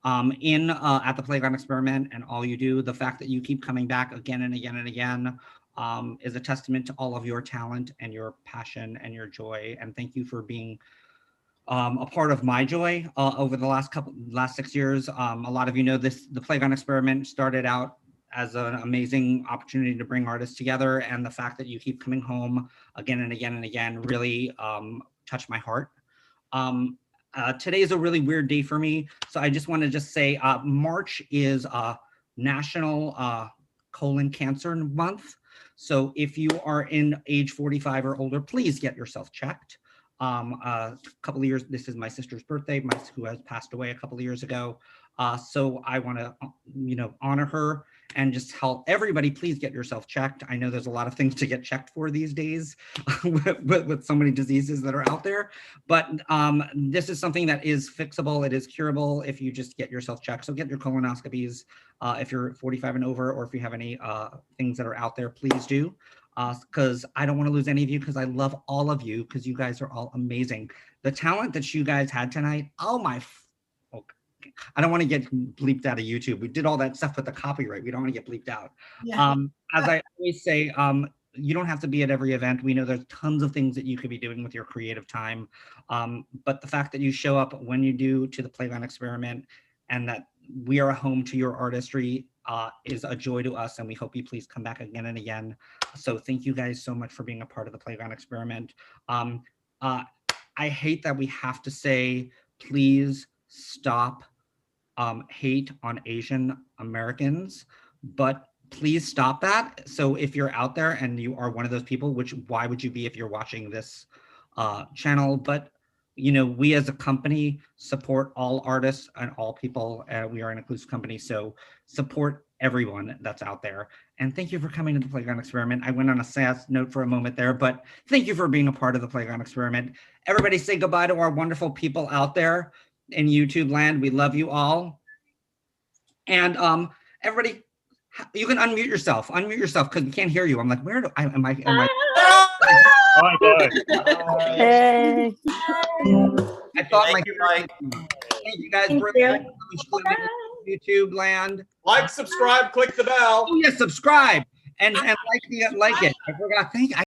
at the Playground Experiment and all you do. The fact that you keep coming back again and again and again is a testament to all of your talent and your passion and your joy. And thank you for being a part of my joy over the last 6 years. A lot of you know this. The Playground Experiment started out as an amazing opportunity to bring artists together, and the fact that you keep coming home again and again and again really touched my heart. Today is a really weird day for me, so I just want to say March is National Colon Cancer Month. So if you are in age 45 or older, please get yourself checked. A couple of years, this is my sister's birthday, who has passed away a couple of years ago. So I want to, honor her and just tell everybody, please get yourself checked. I know there's a lot of things to get checked for these days with so many diseases that are out there, but this is something that is fixable. It is curable if you just get yourself checked. So get your colonoscopies if you're 45 and over, or if you have any things that are out there, please do. Because I don't want to lose any of you, because I love all of you, because you guys are all amazing. The talent that you guys had tonight, I don't want to get bleeped out of YouTube. We did all that stuff with the copyright. We don't want to get bleeped out. Yeah. As I always say, you don't have to be at every event. We know there's tons of things that you could be doing with your creative time. But the fact that you show up when you do to the Playground Experiment, and that we are a home to your artistry, is a joy to us, and we hope you please come back again and again. So thank you guys so much for being a part of the Playground Experiment. I hate that we have to say, please stop hate on Asian Americans, but please stop that. So if you're out there and you are one of those people, which why would you be if you're watching this channel? But you know, we as a company support all artists and all people. We are an inclusive company, so support everyone that's out there. And thank you for coming to the Playground Experiment. I went on a sad note for a moment there, but thank you for being a part of the Playground Experiment. Everybody say goodbye to our wonderful people out there in YouTube land. We love you all. And everybody, you can unmute yourself because we can't hear you. I'm like, where do I, am I? Hey. I thought Thank you, Mike. Thank you guys. Thank for you. YouTube land. Like, subscribe, click the bell. Oh, yeah, subscribe and like it. I forgot.